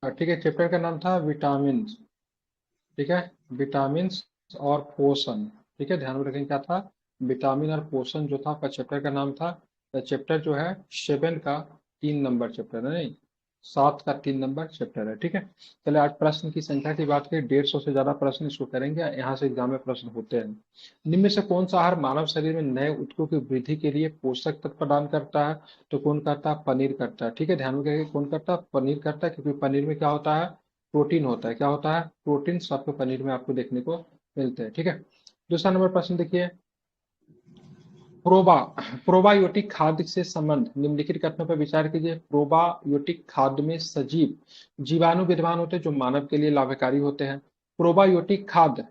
ठीक है, चैप्टर का नाम था विटामिन। ठीक है, विटामिन और पोषण। ठीक है, ध्यान में रखें क्या था, विटामिन और पोषण जो था आपका चैप्टर का नाम था। चैप्टर जो है 7 का 3 नंबर चैप्टर है, नहीं 7 का 3 नंबर चैप्टर है। ठीक है, चलिए आज प्रश्न की संख्या की बात करें, 150 से ज्यादा प्रश्न इसको करेंगे, यहाँ से एग्जाम में प्रश्न होते हैं। निम्न में से कौन सा आहार मानव शरीर में नए ऊतकों की वृद्धि के लिए पोषक तत्व प्रदान करता है? तो कौन करता है? पनीर करता है। ठीक है, ध्यान में रखिए कौन करता है? पनीर करता है, क्योंकि पनीर में क्या होता है? प्रोटीन होता है। क्या होता है? प्रोटीन आपको पनीर में आपको देखने को मिलते हैं। ठीक है, दूसरा नंबर प्रश्न देखिए, प्रोबा प्रोबायोटिक खाद्य से संबंध निम्नलिखित कथनों पर विचार कीजिए। प्रोबायोटिक खाद्य में सजीव जीवाणु विद्यमान होते हैं जो मानव के लिए लाभकारी होते हैं। प्रोबायोटिक खाद्य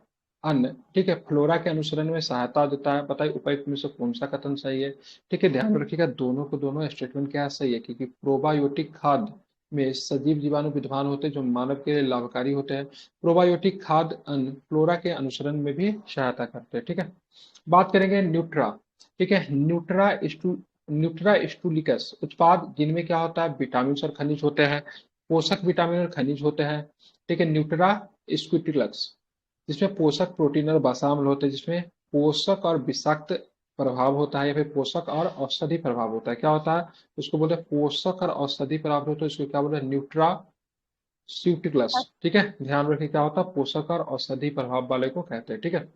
अन्न, ठीक है, फ्लोरा के अनुसरण में सहायता देता है। बताइए उपयुक्त में से कौन सा कथन सही है? ठीक है, ध्यान में रखिएगा दोनों को दोनों स्टेटमेंट क्या सही है, क्योंकि प्रोबायोटिक खाद्य में सजीव जीवाणु विद्यमान होते हैं जो मानव के लिए लाभकारी होते हैं। प्रोबायोटिक खाद्य अन्न फ्लोरा के अनुसरण में भी सहायता करते हैं। ठीक है, बात करेंगे न्यूट्रा। ठीक है, न्यूट्रा स्टूलिकस उत्पाद जिनमें क्या होता है? विटामिन और खनिज होते हैं, पोषक विटामिन और खनिज होते हैं। ठीक है, न्यूट्रा स्कूटिलक्स जिसमें पोषक प्रोटीन और वसा अम्ल होते हैं, जिसमें पोषक और विषाक्त प्रभाव होता है, या फिर पोषक और औषधि प्रभाव होता है। क्या होता है? उसको बोलते हैं पोषक और औषधि प्रभाव होता है, इसको क्या बोलते हैं? न्यूट्रा स्यूटिकलस। ठीक है, ध्यान रखिए क्या होता है? पोषक और औषधि प्रभाव वाले को कहते हैं। ठीक है,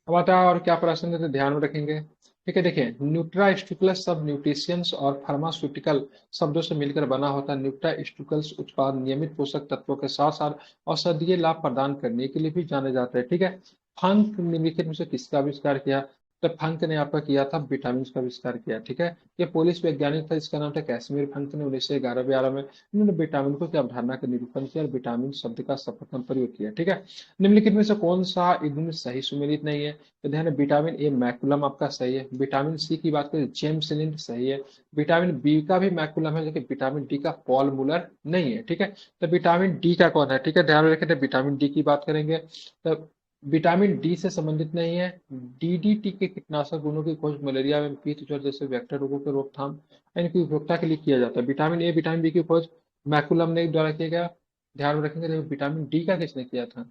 अब आता है और क्या प्रश्न है तो ध्यान में रखेंगे। ठीक है, देखिए न्यूट्रास्टिकुलस सब न्यूट्रिशियंस और फार्मास्यूटिकल शब्दों से मिलकर बना होता है। न्यूट्रास्टिकुलस उत्पाद नियमित पोषक तत्वों के साथ साथ औषधीय लाभ प्रदान करने के लिए भी जाने जाते हैं। ठीक है, फंक निम्नलिखित में से किसका आविष्कार किया? तो फंक ने आपका किया था विटामिन का आविष्कार किया। ठीक है, ये पोलिश वैज्ञानिक था, इसका नाम था कैसमीर फंक ने 1911-12 में इन्होंने विटामिन को की अवधारणा का निरूपण किया और विटामिन शब्द का सर्वप्रथम प्रयोग किया। ठीक है, निम्नलिखित में से कौन सा इनमें सही सुमेलित नहीं है? तो ध्यान है, विटामिन ए मैकुलम आपका सही है। विटामिन सी की बात करें जेम्सलिन सही है। विटामिन बी का भी मैकुलम है, लेकिन विटामिन डी का पॉल मुलर नहीं है। ठीक है, तो विटामिन डी का कौन है? ठीक है, ध्यान में रखें, तो विटामिन डी की बात करेंगे तो विटामिन डी से संबंधित नहीं है। डीडीटी के कीटनाशक गुणों की खोज मलेरिया एवं पीत ज्वर जैसे वेक्टर रोगों के रोकथाम और इनकी उपयोगिता के लिए किया जाता है। विटामिन ए विटामिन बी की खोज मैकुलम ने द्वारा किया गया। ध्यान में रखेंगे, देखो विटामिन डी का किसने किया था?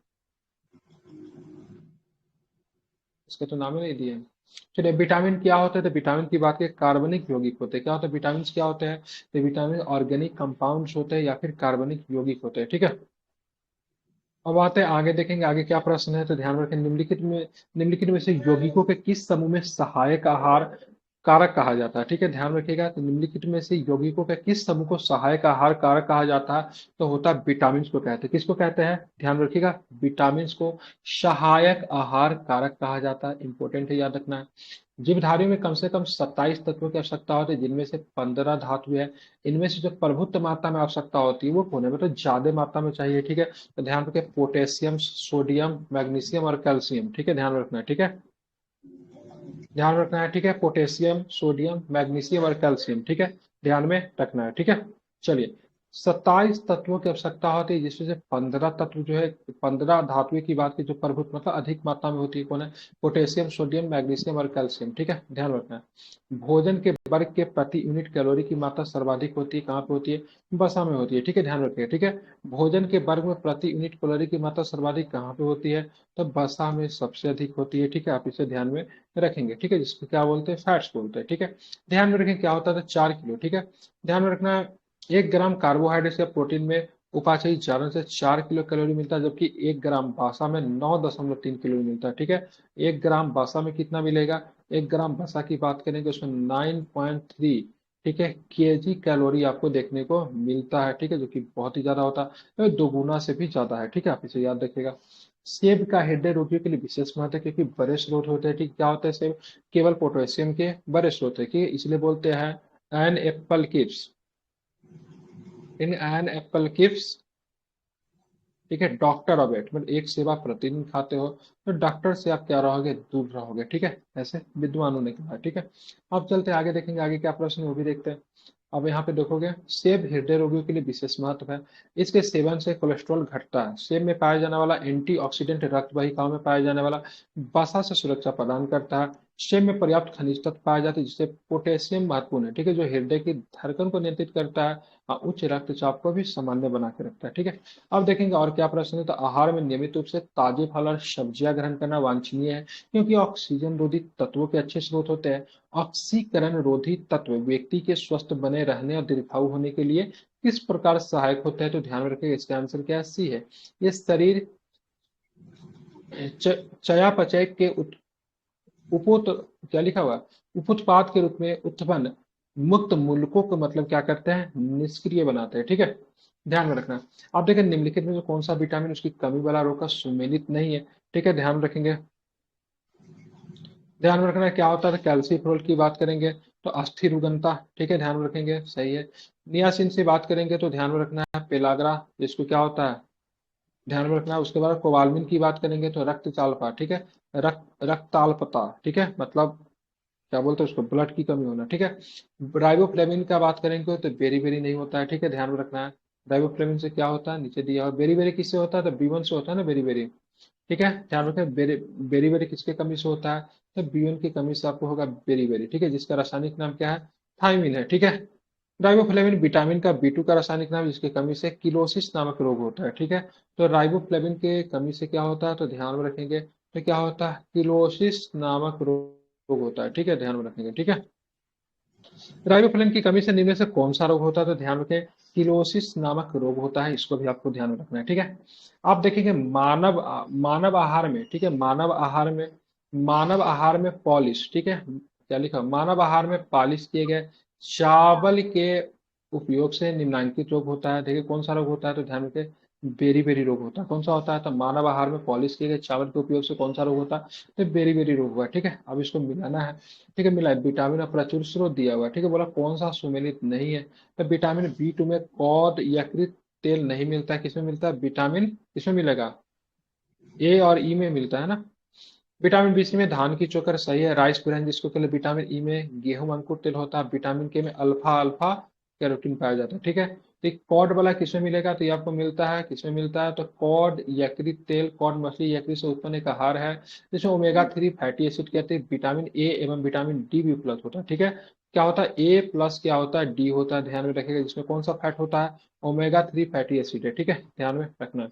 इसके तो नाम ही नहीं दिए हैं। चलिए, विटामिन क्या होते हैं? तो विटामिन की बात करें, कार्बनिक यौगिक होते हैं। क्या होता है? विटामिन क्या होते हैं? तो विटामिन ऑर्गेनिक कंपाउंड्स होते हैं या फिर कार्बनिक यौगिक होते हैं। ठीक है, अब आते हैं आगे, देखेंगे आगे क्या प्रश्न है। तो ध्यान रखें, निम्नलिखित में से यौगिकों के किस समूह में सहायक आहार कारक कहा जाता है? ठीक है, ध्यान रखिएगा, तो निम्नलिखित में से यौगिकों के किस समूह को सहायक आहार कारक कहा जाता है? तो होता है विटामिन को कहते हैं। किसको कहते हैं? ध्यान रखिएगा, विटामिन को सहायक आहार कारक कहा जाता है। इंपॉर्टेंट है, याद रखना है। जीवधारियों में कम से कम 27 तत्वों की आवश्यकता होती है, जिनमें से 15 धातु है। इनमें से जो प्रभुत्व मात्रा में आवश्यकता होती है वो कौन है? मतलब ज्यादा मात्रा में चाहिए। ठीक है, तो ध्यान रखें, पोटेशियम, सोडियम, मैग्नीशियम और कैल्शियम। ठीक है, ध्यान रखना है। ठीक है, ध्यान रखना है। ठीक है, पोटेशियम, सोडियम, मैग्नीशियम और कैल्शियम। ठीक है, ध्यान में रखना है। ठीक है, चलिए 27 तत्वों की आवश्यकता होती है, जिसमें से 15 तत्व जो है, 15 धातुएं की बात की जो प्रभुत्व मतलब अधिक मात्रा में होती है, कौन है? पोटेशियम, सोडियम, मैग्नीशियम और कैल्शियम। ठीक है, ध्यान रखना है। भोजन के वर्ग के प्रति यूनिट कैलोरी की मात्रा सर्वाधिक होती है, कहाँ पे होती है? वसा में होती है। ठीक है, ध्यान रखिए। ठीक है, भोजन के वर्ग में प्रति यूनिट कैलोरी की मात्रा सर्वाधिक कहाँ पे होती है? तो वसा में सबसे अधिक होती है। ठीक है, आप इसे ध्यान में रखेंगे। ठीक है, जिसको क्या बोलते हैं? फैट्स बोलते हैं। ठीक है, ध्यान में रखें क्या होता था? 4 किलो। ठीक है, ध्यान में रखना है, 1 ग्राम कार्बोहाइड्रेट या प्रोटीन में उपाचयी जारक से 4 किलो कैलोरी मिलता है, जबकि 1 ग्राम वसा में 9.3 किलो मिलता है। ठीक है, 1 ग्राम वसा में कितना मिलेगा? 1 ग्राम वसा की बात करेंगे उसमें 9.3, ठीक है, केजी कैलोरी आपको देखने को मिलता है। ठीक है, जो कि बहुत ही ज्यादा होता है, तो 2 गुना से भी ज्यादा है। ठीक है, आप इसे याद रखिएगा। सेब का हृदय रोगियों के लिए विशेष महत्व है, क्योंकि बड़े स्रोत होते हैं। ठीक, क्या होता है? सेब केवल पोटेशियम के बड़े स्रोत है, कि इसलिए बोलते हैं an apple keeps, in an apple keeps. ठीक है, डॉक्टर ऑफ इट, मतलब एक सेब आप प्रतिदिन खाते हो तो डॉक्टर से आप क्या रहोगे? दूर रहोगे। ठीक है, ऐसे विद्वानों ने कहा। ठीक है, अब चलते हैं आगे, देखेंगे आगे क्या प्रश्न है वो भी देखते हैं। अब यहाँ पे देखोगे, सेब हृदय रोगियों के लिए विशेष महत्व है। इसके सेवन से कोलेस्ट्रॉल घटता है। सेब में पाया जाने वाला एंटीऑक्सीडेंट रक्त वाहिकाओं में पाया जाने वाला वसा से सुरक्षा प्रदान करता है। सेब में पर्याप्त खनिज तत्व पाए जाते हैं जिससे पोटेशियम महत्वपूर्ण है, ठीक है, जो हृदय की धड़कन को नियंत्रित करता है और उच्च रक्तचाप को भी सामान्य बना के रखता है, ठीक है। अब देखेंगे और क्या प्रश्न है। तो आहार में नियमित रूप से ताजे फल और सब्जियां ग्रहण करना वांछनीय है क्योंकि ऑक्सीजन रोधी तत्वों के अच्छे स्रोत होते हैं। ऑक्सीकरण रोधी तत्व व्यक्ति के स्वस्थ बने रहने और दीर्घायु होने के लिए किस प्रकार सहायक होते हैं। तो ध्यान में रखिएगा, इसका आंसर क्या है, सी है। ये शरीर चयापचय के उपोत क्या लिखा हुआ है? उपोत्पाद के रूप में उत्पन्न मुक्त मूलकों को मतलब क्या करते हैं, निष्क्रिय बनाते हैं, ठीक है। ध्यान में रखना। आप देखें निम्नलिखित में जो कौन सा विटामिन उसकी कमी वाला रोग का सुमेलित नहीं है, ठीक है, ध्यान रखेंगे। ध्यान में रखना क्या होता है, तो कैल्सीफेरोल की बात करेंगे तो अस्थिर उगनता, ठीक है, ध्यान में रखेंगे, सही है। नियासिन से बात करेंगे तो ध्यान में रखना है पेलाग्रा, जिसको क्या होता है, ध्यान में रखना है। उसके बाद कोबालमिन की बात करेंगे तो रक्तचालपा, ठीक है, रक्ताल्पता, ठीक है, मतलब क्या बोलते हैं उसको, ब्लड की कमी होना, ठीक है। राइबोफ्लेविन का बात करेंगे तो बेरी बेरी नहीं होता है, ठीक है, ध्यान में रखना है। राइबोफ्लेविन से क्या होता है, नीचे दिया, और बेरी बेरी किससे होता है, तो B1 से होता है ना, बेरी बेरी, ठीक है, ध्यान रखें। बेरी बेरी बेरी किसके कमी से होता है, तो B1 की कमी से आपको होगा बेरी बेरी, ठीक है, जिसका रासायनिक नाम क्या है, थायमिन है, ठीक है। राइबोफ्लेविन विटामिन का B2 का रासायनिक नाम, जिसकी कमी से किलोसिस नामक रोग होता है, ठीक है। तो राइबोफ्लेविन के कमी से क्या होता है, तो ध्यान में रखेंगे, तो क्या होता है, किलोसिस नामक रोग होता है, ठीक है, ध्यान में रखेंगे, ठीक है। राइबोफ्लेविन की कमी से निम्न में से कौन सा रोग होता है, तो ध्यान रखें, किलोसिस नामक रोग होता है, इसको भी आपको ध्यान में रखना है, ठीक है। आप देखेंगे मानव आहार में, ठीक है, मानव आहार में पॉलिश, ठीक है, क्या लिखा, मानव आहार में पॉलिश किए गए चावल के उपयोग से निम्नलिखित रोग होता है। देखिए कौन सा रोग होता है, तो ध्यान रखें, बेरी बेरी रोग होता है। कौन सा होता है, तो मानव आहार में पॉलिश किए गए चावल के उपयोग से कौन सा रोग होता है, तो बेरी बेरी रोग हुआ, ठीक है। अब इसको मिलाना है, ठीक है, मिला है, विटामिन का प्रचुर स्रोत दिया हुआ है, ठीक है, बोला कौन सा सुमेलित नहीं है, तो विटामिन B2 में कॉड यकृत तेल नहीं मिलता है, किसमें मिलता है, विटामिन किसमें मिलेगा, A और E में मिलता है ना। विटामिन B3 में धान की चोकर सही है, राइस ब्रान जिसको कहते हैं, विटामिन E में गेहूं अंकुर तेल होता है, विटामिन K में अल्फा अल्फा कैरोटीन पाया जाता है, ठीक है। तो कॉड वाला किसमें मिलेगा, तो ये आपको मिलता है, किसमें मिलता है, तो कॉड यकृत तेल, कॉड मछली यकृत से उत्पन्न एक आहार है जिसमें ओमेगा 3 फैटी एसिड कहते हैं, विटामिन A एवं विटामिन D भी उपलब्ध होता है, ठीक है। क्या होता है, A प्लस क्या होता है, D होता है, ध्यान में रखिएगा, जिसमें कौन सा फैट होता है, ओमेगा 3 फैटी एसिड है, ठीक है, ध्यान में रखना है।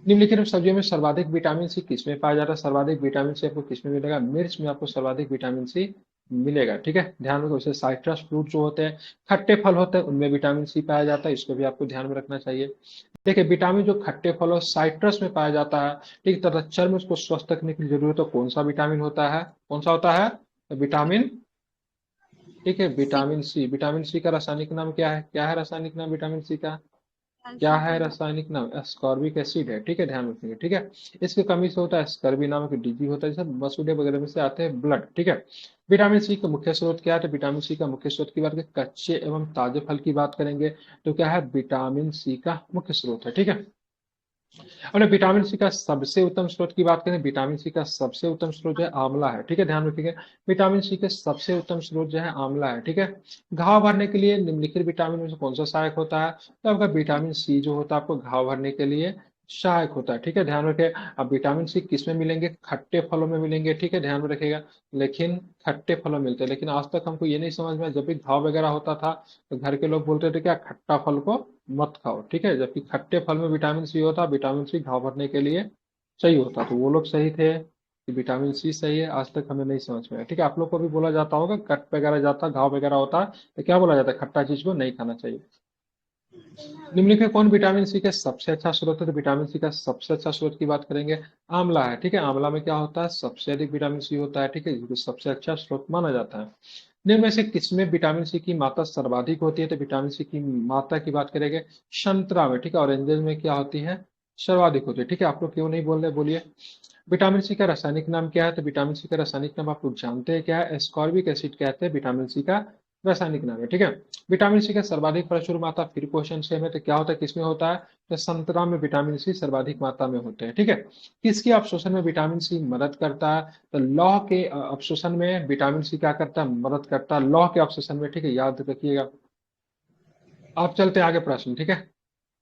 निम्नलिखित सब्जियों में सर्वाधिक विटामिन सी किसमें पाया जाता है, सर्वाधिक विटामिन सी आपको किसमें मिलेगा, मिर्च में आपको सर्वाधिक विटामिन सी मिलेगा, ठीक है, ध्यान रखो। जैसे साइट्रस फ्रूट जो होते हैं, खट्टे फल होते हैं, उनमें विटामिन सी पाया जाता है, इसको भी आपको ध्यान में रखना चाहिए। देखिए विटामिन जो खट्टे फल और साइट्रस में पाया जाता है, ठीक, तथा चर्म को स्वस्थ रखने की जरूरत है, कौन सा विटामिन होता है, कौन सा होता है, तो विटामिन, ठीक है, सी। Vitamin C. विटामिन सी का रासायनिक नाम क्या है, क्या है रासायनिक नाम विटामिन सी का, क्या है कैल्शियम। रासायनिक नाम, एस्कॉर्बिक एसिड है, ठीक है, ध्यान रखिएगा, ठीक है। इसकी कमी से होता है स्कर्वी नामक डिजीज होता है, जैसे मसूड़े वगैरह में से आते हैं ब्लड, ठीक है। विटामिन सी का मुख्य स्रोत क्या है, तो विटामिन सी का मुख्य स्रोत की बात करें, कच्चे एवं ताजे फल की बात करेंगे तो क्या है, विटामिन सी का मुख्य स्रोत है, ठीक है। और विटामिन सी का सबसे उत्तम स्रोत की बात करें, विटामिन सी का सबसे उत्तम स्रोत जो है आंवला है, ठीक है, ध्यान रखिएगा। विटामिन सी के सबसे उत्तम स्रोत जो है आंवला है, ठीक है। घाव भरने के लिए निम्नलिखित विटामिन में से कौन सा सहायक होता है, तो आपका विटामिन सी जो होता है आपको घाव भरने के लिए सहायक होता है, ठीक है, ध्यान रखिए। अब विटामिन सी किस में मिलेंगे, खट्टे फलों में मिलेंगे, ठीक है, ध्यान में रखिएगा। लेकिन खट्टे फलों में मिलते हैं, लेकिन आज तक हमको ये नहीं समझ में, जब भी घाव वगैरह होता था तो घर के लोग बोलते थे क्या, खट्टा फल को मत खाओ, ठीक है, जबकि खट्टे फल में विटामिन सी होता, विटामिन सी घाव भरने के लिए सही होता, तो वो लोग सही थे कि विटामिन सी सही है, आज तक हमें नहीं समझ में आया, ठीक है। आप लोग को भी बोला जाता होगा, कट वगैरह जाता, घाव वगैरह होता तो क्या बोला जाता है, खट्टा चीज को नहीं खाना चाहिए। निम्नलिखित कौन विटामिन सी के सबसे अच्छा स्रोत है, तो विटामिन सी का सबसे अच्छा स्रोत की बात करेंगे, आंवला है, ठीक है। आंवला में क्या होता है, सबसे अधिक विटामिन सी होता है, ठीक है, जो कि सबसे अच्छा स्रोत माना जाता है। निम्न में से किसमें विटामिन सी की मात्रा सर्वाधिक होती है, तो विटामिन सी की मात्रा की बात करेंगे संतरा में, ठीक है, ऑरेंजेस में क्या होती है, सर्वाधिक होती है, ठीक है। आप लोग क्यों नहीं बोल रहे, बोलिए। विटामिन सी का रासायनिक नाम क्या है, तो विटामिन सी का रासायनिक नाम आप लोग जानते हैं क्या है, एस्कॉर्बिक एसिड कहते हैं, विटामिन सी का रासायनिक नाम है, ठीक है। विटामिन सी का सर्वाधिक प्रचुर मात्रा, फिर क्वेश्चन सेम है, तो क्या होता है, किसमें होता है, तो संतरा में विटामिन सी सर्वाधिक मात्रा में होते हैं, ठीक है। किसके अवशोषण में विटामिन सी मदद करता है, तो लौह के अवशोषण में विटामिन सी क्या करता है, मदद करता है, लौह के अवशोषण में, ठीक है, याद रखिएगा। आप चलते हैं आगे प्रश्न, ठीक है।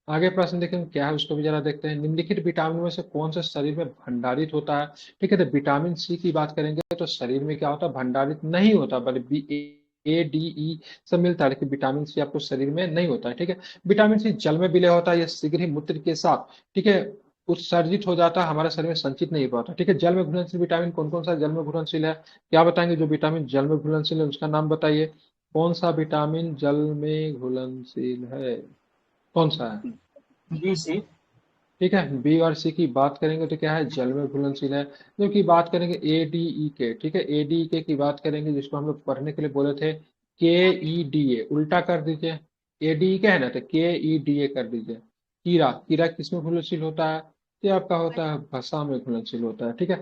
आगे प्रश्न देखें क्या है उसको भी जरा देखते हैं। निम्नलिखित विटामिन में से कौन सा शरीर में भंडारित होता है? ठीक है, तो विटामिन सी की बात करेंगे तो शरीर में क्या होता है, भंडारित नहीं होता, बल्कि ए डी ई सब मिलता है, लेकिन विटामिन सी आपको शरीर में नहीं होता है। ठीक है, विटामिन सी जल में विलय होता है, यह शीघ्र ही मूत्र के साथ, ठीक है, उत्सर्जित हो जाता है, हमारे शरीर में संचित नहीं हो पाता। ठीक है, जल में घुलनशील विटामिन कौन कौन सा जल में घुलनशील है? क्या बताएंगे? जो विटामिन जल में घुलनशील है उसका नाम बताइए। कौन सा विटामिन जल में घुलनशील है? कौन सा है? B C. ठीक है, बी और सी की बात करेंगे तो क्या है, जल में घुलनशील है। जो की बात करेंगे ए डी ई के, ठीक है, ए डी ई के की बात करेंगे, जिसको हम लोग पढ़ने के लिए बोले थे के ई डी ए, उल्टा कर दीजिए। ए डी ई क्या है ना, तो के ई डी ए कर दीजिए। कीड़ा, कीड़ा किस में घुलनशील होता है? ये आपका होता है वसा में घुलनशील होता है। ठीक है,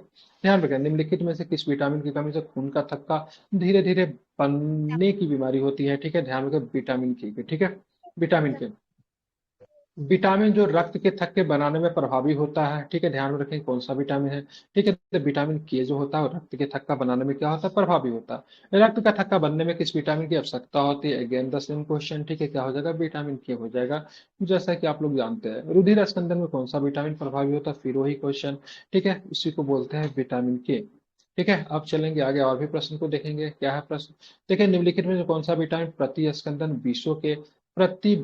ध्यान रखें, निम्नलिखित में से किस विटामिन की कमी से खून का थक्का धीरे धीरे बनने की बीमारी होती है? ठीक है, ध्यान रखें, विटामिन की। ठीक है, विटामिन के, विटामिन जो रक्त के थक्के बनाने में प्रभावी होता है। ठीक है, ध्यान में रखें कौन सा विटामिन है। ठीक है, तो विटामिन के जो होता है वो रक्त के थक्का बनाने में क्या होता है, प्रभावी होता है। रक्त का थक्का बनने में किस विटामिन की आवश्यकता होती है? Again the same question. ठीक है, क्या हो जाएगा, विटामिन के हो जाएगा, जैसा कि आप लोग जानते हैं। रुधिर स्कंदन में कौन सा विटामिन प्रभावी होता है? फिर वही क्वेश्चन। ठीक है, उसी को बोलते हैं विटामिन के। ठीक है, अब चलेंगे आगे और भी प्रश्न को देखेंगे। क्या है प्रश्न? देखिए, निम्नलिखित में से कौन सा विटामिन प्रति स्कंदन विषों के प्रति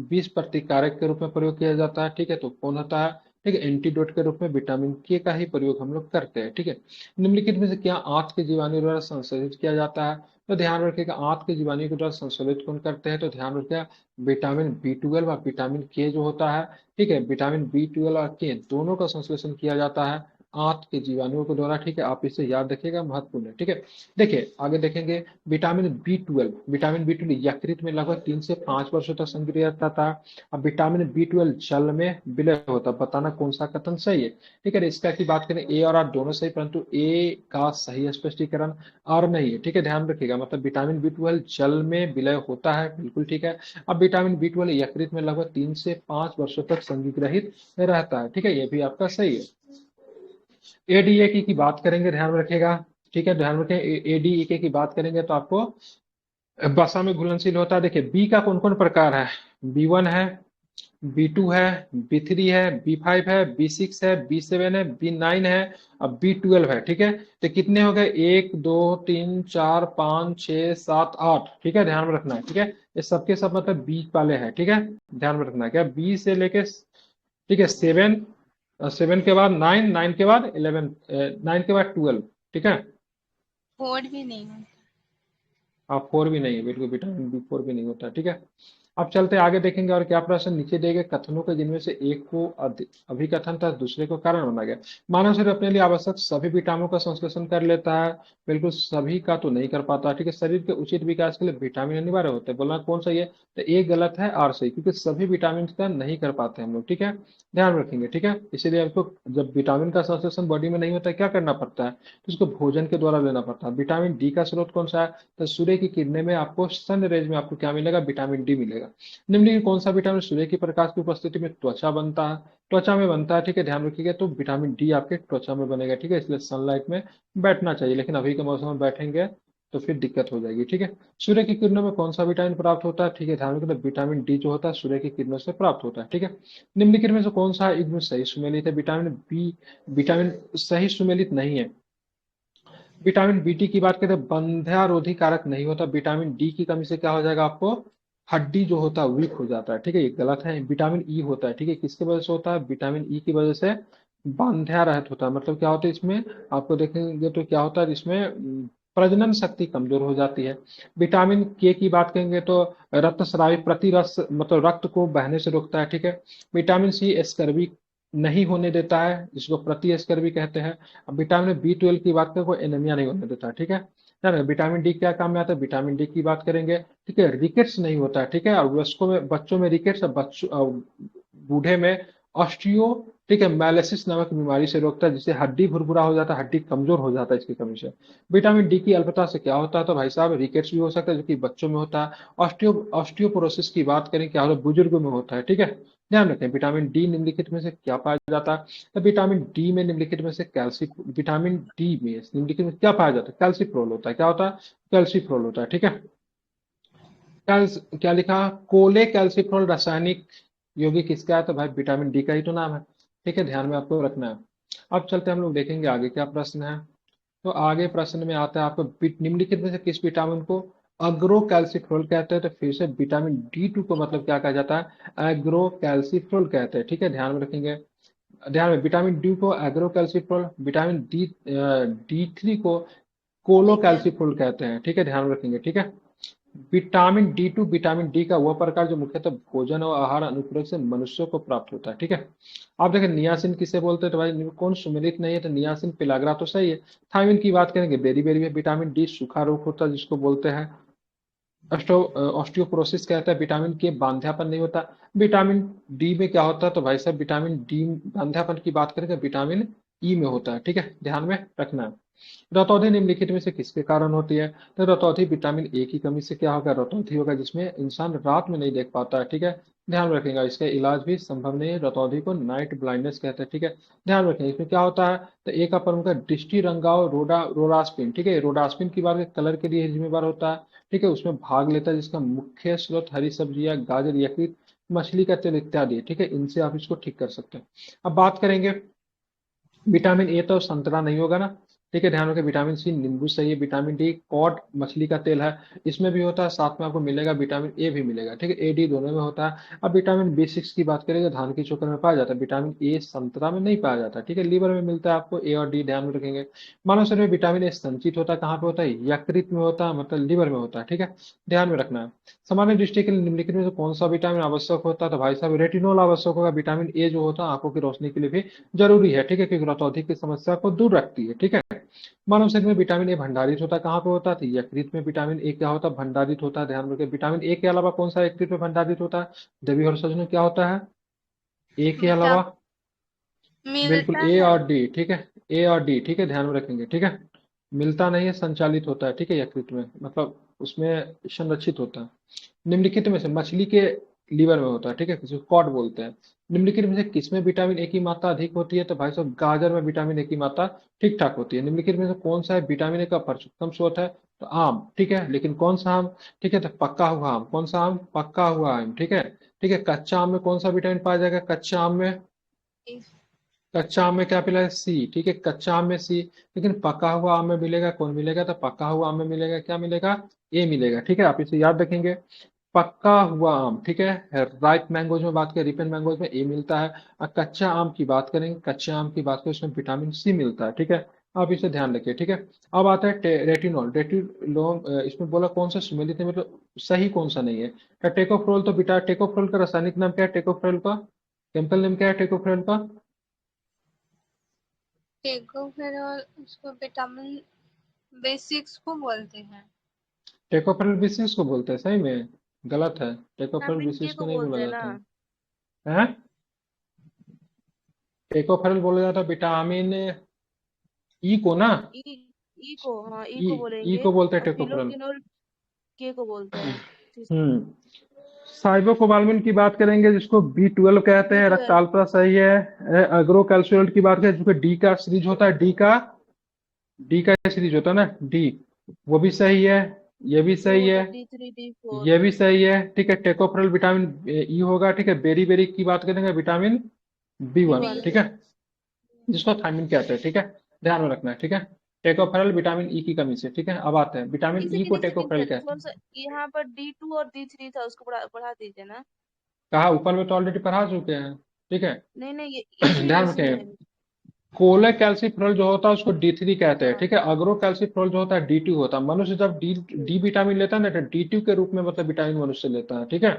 विष प्रतिकारक के रूप में प्रयोग किया जाता है? ठीक है, तो कौन होता है? ठीक है, एंटीडोट के रूप में विटामिन के का ही प्रयोग हम लोग करते हैं। ठीक है, निम्नलिखित में से क्या आंत के जीवाणु द्वारा संश्लेषित किया जाता है? तो ध्यान रखिएगा, आंत के जीवाणु के द्वारा संश्लेषित कौन करते हैं? तो ध्यान रखिएगा, विटामिन बी ट्वेल्व और विटामिन के जो होता है। ठीक है, विटामिन बी ट्वेल्व और के दोनों का संश्लेषण किया जाता है आंत के जीवाणुओं के द्वारा। ठीक है, आप इसे याद रखिएगा, महत्वपूर्ण है। ठीक है, देखिए आगे देखेंगे, vitamin B twelve, vitamin B twelve यकृत में लगभग 3 से 5 वर्षों तक संग्रह रहता था। अब विटामिन बी ट्वेल्व जल में विलय होता है, बताना कौन सा कथन सही है? ठीक है, इसका की बात करें ए और आर दोनों सही, परंतु ए का सही स्पष्टीकरण आर नहीं है। ठीक है, ध्यान रखिएगा, मतलब विटामिन बी ट्वेल्व जल में विलय होता है, बिल्कुल ठीक है। अब विटामिन बी ट्वेल्व यकृत में लगभग 3 से 5 वर्षों तक संग्रहित रहता है। ठीक है, ये भी आपका सही है। एडीए की बात करेंगे, ध्यान में रखिएगा। ठीक है, ध्यान रखें, एडीए की बात करेंगे तो आपको वसा में घुलनशील होता है। देखिए, बी का कौन कौन प्रकार है? बी 1 है, बी 2 है, बी 3 है, बी 5 है, बी 6 है, बी 7 है, बी 9 है, अब बी 12 है। ठीक है, तो कितने हो गए? 1 2 3 4 5 6 7 8। ठीक है, ध्यान में रखना है। ठीक है, ये सबके सब मतलब बी वाले हैं। ठीक है, ध्यान में रखना है, क्या बी से लेके, ठीक है, 7, 7 के बाद 9, 9 के बाद 11, 9 के बाद 12। ठीक है, फोर भी नहीं है। हाँ 4 भी नहीं है, बिल्कुल विटामिन बी 4 भी नहीं होता। ठीक है, अब चलते आगे देखेंगे और क्या प्रश्न नीचे दिए गए कथनों के जिनमें से एक को अभिकथन था, दूसरे को कारण माना गया। मानव शरीर अपने लिए आवश्यक सभी विटामिनों का संश्लेषण कर लेता है, बिल्कुल सभी का तो नहीं कर पाता। ठीक है, शरीर के उचित विकास के लिए विटामिन अनिवार्य होते हैं, बोलना कौन सही है? तो एक गलत है और सही, क्योंकि सभी विटामिन का नहीं कर पाते हम लोग। ठीक है, ध्यान रखेंगे। ठीक है, इसीलिए आपको जब विटामिन का संश्लेषण बॉडी में नहीं होता है क्या करना पड़ता है? तो उसको भोजन के द्वारा लेना पड़ता है। विटामिन डी का स्रोत कौन सा है? तो सूर्य की किरणें में आपको सन रेज में आपको क्या मिलेगा? विटामिन डी मिलेगा। निम्नलिखित कौन सा विटामिन सूर्य की प्रकाश की उपस्थिति में त्वचा बनता है? त्वचा में बनता है। ठीक है, ध्यान रखिएगा, तो विटामिन डी आपके त्वचा में बनेगा। ठीक है, इसलिए सनलाइट में बैठना चाहिए, लेकिन अभी के मौसम में बैठेंगे तो फिर दिक्कत हो जाएगी। ठीक है, सूर्य की किरणों में कौन सा विटामिन प्राप्त होता है? ठीक है, ध्यान रखिए, विटामिन डी जो होता है सूर्य की किरणों से प्राप्त होता है। ठीक है, निम्नलिखित में से कौन सा युग्म सही सुमेलित है? विटामिन बी, विटामिन सही सुमेलित नहीं है। विटामिन बी टी की बात करें तो बंध्यारोधी कारक नहीं होता। विटामिन डी की कमी से क्या हो जाएगा आपको? हड्डी जो होता है वीक हो जाता है। ठीक है, ये गलत है। विटामिन ई होता है। ठीक है, किसकी वजह से होता है? विटामिन ई की वजह से बांध्या रहित होता है। मतलब क्या होता है इसमें, आपको देखेंगे तो क्या होता है इसमें, प्रजनन शक्ति कमजोर हो जाती है। विटामिन के की बात करेंगे तो रक्तस्रावी प्रतिरस, मतलब रक्त को बहने से रोकता है। ठीक है, विटामिन सी स्कर्वी नहीं होने देता है, जिसको प्रति स्कर्वी कहते हैं। अब विटामिन बी 12 की बात करें, कोई एनीमिया नहीं होने देता। ठीक है, ध्यान रखें, विटामिन डी क्या काम में आता है? विटामिन डी की बात करेंगे, ठीक है, रिकेट्स नहीं होता है। ठीक है, और वयस्कों में, बच्चों में रिकेट्स, और बच्चों बूढ़े में ऑस्टियो, ठीक है, मैलिसिस नामक बीमारी से रोकता है, जिससे हड्डी भुरभुरा हो जाता है, हड्डी कमजोर हो जाता है इसकी कमी से। विटामिन डी की अल्पता से क्या होता है? तो भाई साहब रिकेट्स भी हो सकता है, जो कि बच्चों में होता है। ऑस्टियोपोरोसिस की बात करें, क्या होता है? बुजुर्गों में होता है। ठीक है, ध्यान रखें। विटामिन डी निम्नलिखित में से क्या पाया जाता है? तो विटामिन डी में निम्नलिखित में से विटामिन डी में निम्नलिखित में क्या पाया जाता है? कैल्सीफ्रोल होता है। क्या होता है? कैल्सीफ्रोल होता है। ठीक है, क्या लिखा? कोले कैल्सीफ्रोल रासायनिक योगी किसका है, तो भाई विटामिन डी का ही तो नाम है। ठीक है, ध्यान में आपको रखना है। अब चलते हैं हम लोग देखेंगे आगे क्या प्रश्न है। तो आगे प्रश्न में आता है आपको निम्नलिखित में से किस विटामिन को अग्रोकैल्सिफेरॉल कहते हैं, तो फिर से विटामिन D2 को मतलब क्या कहा जाता है, एग्रोकैल्सिफेरॉल कहते हैं। ठीक है, ध्यान में रखेंगे। ध्यान में, विटामिन डी को एग्रोकैल्सिफेरॉल, विटामिन D3 को ठीक है। कोलोकैल्सिफेरॉल कहते हैं। ठीक है, ध्यान में रखेंगे। ठीक है, विटामिन D2 विटामिन डी का वह प्रकार जो मुख्यतः भोजन और आहार अनुपूरक से मनुष्यों को प्राप्त होता है। ठीक है, आप देखें नियासिन किसे बोलते हैं, तो भाई कौन सुमेलित नहीं है, तो नियासिन पिलाग्रा तो सही है। थायमिन की बात करेंगे, बेरी बेरी में विटामिन डी सूखा रोग होता है जिसको बोलते हैं ऑस्टियोपोरोसिस, कहता है विटामिन के बांध्यापन नहीं होता। विटामिन डी में क्या होता है, तो भाई साहब विटामिन डी बांध्यापन की बात करेंगे विटामिन ई में होता है। ठीक है, ध्यान में रखना है। रतौंधी निम्नलिखित में से किसके कारण होती है, तो रतौंधी विटामिन ए की कमी से क्या होगा, रतौंधी होगा जिसमें इंसान रात में नहीं देख पाता है। ठीक है, ध्यान में रखेगा। इसका इलाज भी संभव नहीं है, रतौंधी को नाइट ब्लाइंडनेस कहते हैं। ठीक है, ध्यान रखेंगे। इसमें क्या होता है, तो ए का प्रमुख है दृष्टि रंगाओ रोडास्पिन। ठीक है, रोडास्पिन की बात कलर के लिए जिम्मेवार होता है। ठीक है, उसमें भाग लेता है जिसका मुख्य स्रोत हरी सब्जियां, गाजर, यकृत, मछली का तेल इत्यादि है। ठीक है, इनसे आप इसको ठीक कर सकते हैं। अब बात करेंगे विटामिन ए, तो संतरा नहीं होगा ना। ठीक है, ध्यान रखें। विटामिन सी नींबू सही है। विटामिन डी कॉड मछली का तेल है, इसमें भी होता है। साथ में आपको मिलेगा विटामिन ए भी मिलेगा। ठीक है, ए डी दोनों में होता है। अब विटामिन B6 की बात करेंगे, धान की चोकर में पाया जाता है। विटामिन ए संतरा में नहीं पाया जाता। ठीक है, लीवर में मिलता है आपको ए और डी, ध्यान में रखेंगे। मानव शरीर में विटामिन ए संचित होता है, कहाँ पे होता है, यकृत में होता है, मतलब लीवर में होता है। ठीक है, ध्यान में रखना है। सामान्य दृष्टि के लिए निम्नलिखित में से कौन सा विटामिन आवश्यक होता है, तो भाई साहब रेटिनॉल आवश्यक होगा। विटामिन ए जो होता है आंखों की रोशनी के लिए भी जरूरी है। ठीक है, क्योंकि रतौंधी की समस्या को दूर रखती है। ठीक है, मानव शरीर में विटामिन ए भंडारित होता है, कहाँ पे होता है, तो यकृत में विटामिन ए क्या होता है, भंडारित होता है। ध्यान रखें, विटामिन ए के अलावा कौन सा यकृत में भंडारित होता है, देवी और सज्जनों, क्या होता है ए के अलावा, विटामिन बिल्कुल मिलता ए है। और डी। ठीक है, ए और डी। ठीक है, ध्यान में रखेंगे। ठीक है, मिलता नहीं है, संचालित होता है। ठीक है, यकृत में, मतलब उसमें संरक्षित होता है। निम्नलिखित में से मछली के लीवर में होता है। ठीक है, किसी को कॉड बोलते हैं। निम्नलिखित में से किसमें विटामिन ए की मात्रा अधिक होती है, तो भाई साहब गाजर में विटामिन ए की मात्रा ठीक ठाक होती है। निम्नलिखित में से कौन सा है विटामिन ए का सर्वोत्तम स्रोत है, तो आम। ठीक है, लेकिन कौन सा आम, ठीक है, तो पक्का हुआ आम। कौन सा आम, पक्का हुआ आम। ठीक है। ठीक है, कच्चा आम में कौन सा विटामिन पाया जाएगा, कच्चा आम में, कच्चा आम में क्या मिला है, सी। ठीक है, कच्चा आम में सी। लेकिन पका हुआ आम में मिलेगा, कौन मिलेगा, तो पका हुआ आम में मिलेगा, क्या मिलेगा, ए मिलेगा। ठीक है, आप इसे याद रखेंगे। पका हुआ आम। ठीक है, राइप मैंगोज में बात करें, रिपन मैंगोज में ए मिलता है। और कच्चा आम की बात करेंगे, कच्चे आम की बात करें, उसमें विटामिन सी मिलता है। ठीक है, आप इसे ध्यान रखिए। ठीक है, अब आता है रेटिनॉल। रेटिनोल इसमें बोला कौन सा सुमेलित है, मतलब सही कौन सा नहीं है। टेकोफ्रोल, तो बेटा टेकोफ्रोल का रासायनिक नाम क्या है, टेकोफ्रोल का केमिकल नेम क्या है, टेकोफ्रोल का, टेकोफेरॉल उसको विटामिन B6 को बोलते हैं। टेकोफेरल B6 को बोलते हैं, सही में गलत है। टेकोफेरल विटामिन के B6 को को नहीं बोला बोलते हैं ना। जाता है। हैं? टेकोफेरल बोला जाता है विटामिन ई को ना, ई ई को, हाँ ई ई, को ई बोलेंगे। को बोलते हैं और टेकोफेरल। फिलोक्विनोल के को बोलते हैं। हम्म, साइबोकोबाल्मिन की बात करेंगे जिसको B12 कहते हैं, B12। रक्ताल्पा सही है। अग्रोकैल्शोरेट की बात करें जिसको डी का सीरीज होता है, डी का सीरीज होता है ना, डी, वो भी सही है। ये भी वो सही होता है, है D3 D4। ये भी सही है। ठीक है, टेकोफेरल विटामिन ई होगा। ठीक है, बेरी बेरी की बात करेंगे विटामिन B1। B1। ठीक है, जिसको थायमिन कहते हैं। ठीक है, ध्यान में रखना है। ठीक है, टेकोफेरल विटामिन ई की कमी से। ठीक है, अब आते हैं विटामिन एक ई सेकंड को एक सेकंड टेकोफेरल सर, कहते थोड़ा हैं। सा यहाँ पर D2 और D3 था, उसको बढ़ा दीजिए ना। कहा ऊपर में तो ऑलरेडी पढ़ा चुके हैं। ठीक है, नहीं नहीं, ये इसी में ध्यान इसी रखें। में। कोलेकैल्सिफेरॉल जो होता है उसको D3 कहते हैं। हाँ। ठीक है, अग्रोकैल्सिफेरॉल जो होता है D2 होता है। मनुष्य जब डी विटामिन लेता है ना, तो D2 के रूप में मतलब विटामिन मनुष्य लेता है। ठीक है,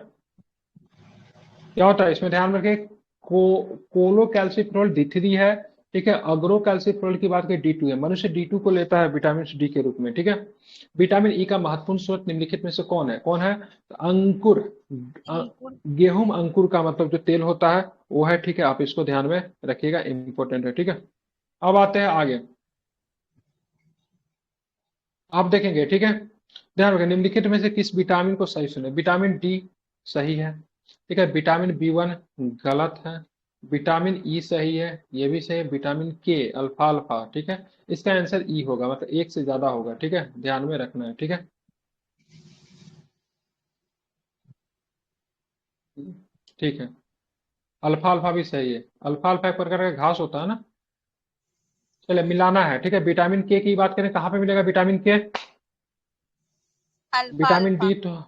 क्या होता है इसमें, ध्यान रखें। कोलोकैल्सिफेरॉल D3 है। ठीक है, अग्रोकैल्सिफेरॉल की बात करें D2 है। मनुष्य D2 को लेता है विटामिन डी के रूप में। ठीक है, विटामिन ई का महत्वपूर्ण स्रोत निम्नलिखित में से कौन है, कौन है, तो अंकुर, अंकुर। गेहूं अंकुर का मतलब जो तेल होता है वो है। ठीक है, आप इसको ध्यान में रखिएगा, इंपॉर्टेंट है। ठीक है, अब आते हैं आगे, आप देखेंगे। ठीक है, ध्यान रखें, निम्नलिखित में से किस विटामिन को सही सुने, विटामिन डी सही है। ठीक है, विटामिन B1 गलत है। विटामिन ई सही है, ये भी सही है। विटामिन के, अल्फा अल्फा, ठीक है, इसका आंसर ई होगा, मतलब एक से ज्यादा होगा। ठीक है, ध्यान में रखना है। ठीक है, ठीक है, अल्फा अल्फा भी सही है, अल्फा अल्फा एक प्रकार का घास होता है ना। चलिए मिलाना है, ठीक है। विटामिन के की बात करें, कहाँ पे मिलेगा विटामिन के? Alpha vitamin alpha. डी तो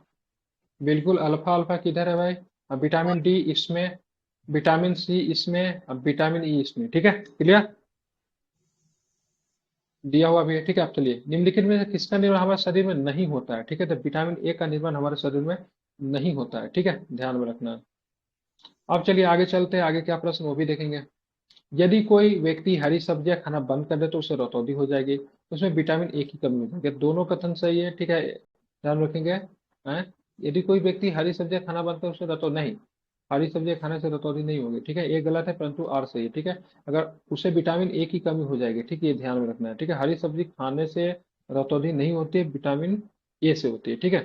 बिल्कुल, अल्फा अल्फा किधर है भाई? अब विटामिन डी इसमें, विटामिन सी इसमें, अब विटामिन ई इसमें, ठीक है, क्लियर? दिया हुआ भी है, ठीक है। अब चलिए, निम्नलिखित में से किसका निर्माण हमारे शरीर में नहीं होता है, ठीक है? तो विटामिन ए का निर्माण हमारे शरीर में नहीं होता है, ठीक है, ध्यान में रखना। अब चलिए आगे चलते हैं, आगे क्या प्रश्न वो भी देखेंगे। यदि कोई व्यक्ति हरी सब्जियां खाना बंद कर दे तो उसे रतौंधी हो जाएगी, उसमें विटामिन ए की कमी हो जाएगी। दोनों कथन सही है, ठीक है, ध्यान रखेंगे। हैं? यदि कोई व्यक्ति हरी सब्जियां खाना बंद कर उसे रतौ नहीं, हरी सब्जियां खाने से रतौंधी नहीं होगी, ठीक है, ये गलत है परंतु आर सही है, ठीक है। अगर उसे विटामिन ए की कमी हो जाएगी, ठीक है, ये ध्यान में रखना है, ठीक है। हरी सब्जी खाने से रतौंधी नहीं होती है, विटामिन ए से होती है, ठीक है।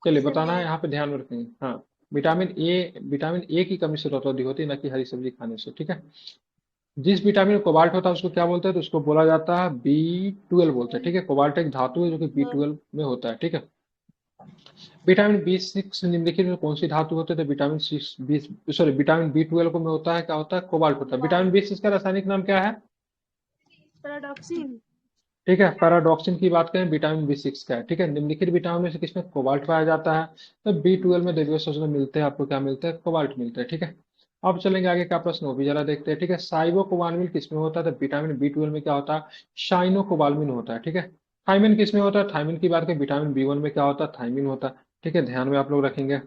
चलिए बताना है, चलिए। यहाँ पे ध्यान में रखेंगे। हाँ, विटामिन ए की कमी से रतौंधी होती है, ना कि हरी सब्जी खाने से, ठीक है। जिस विटामिन में कोबाल्ट होता है उसको क्या बोलते हैं? तो उसको बोला जाता है बी 12 बोलते हैं, ठीक है। कोबाल्ट एक धातु है जो कि बी 12 में होता है, ठीक है। विटामिन बी 6 निम्नलिखित में कौन सी धातु होते हैं? तो vitamin six B, sorry, vitamin B 12 को में होता है, क्या होता है? कोबाल्ट होता है। विटामिन बी 6 का रासायनिक नाम क्या है? पैराडॉक्सिन। ठीक है, पैराडॉक्सिन की बात करें, विटामिन बी 6 का है, ठीक है। निम्नलिखित विटामिन में से किसमें कोबाल्ट पाया जाता है? तो बी 12 में देखिए सोचना मिलते हैं आपको, क्या मिलते हैं? कोबाल्ट मिलते हैं, ठीक है। अब चलेंगे आगे, क्या प्रश्न वो भी जरा देखते हैं, ठीक है। साइबो कोबालमिन किसमें होता है? तो विटामिन बी 12 में क्या होता है? शाइनो कोबालमिन होता है, ठीक है। थायमिन किसमें होता है? थायमिन की बात करें, विटामिन बी 1 में क्या होता है? थायमिन होता है, ठीक है, ध्यान में आप लोग रखेंगे।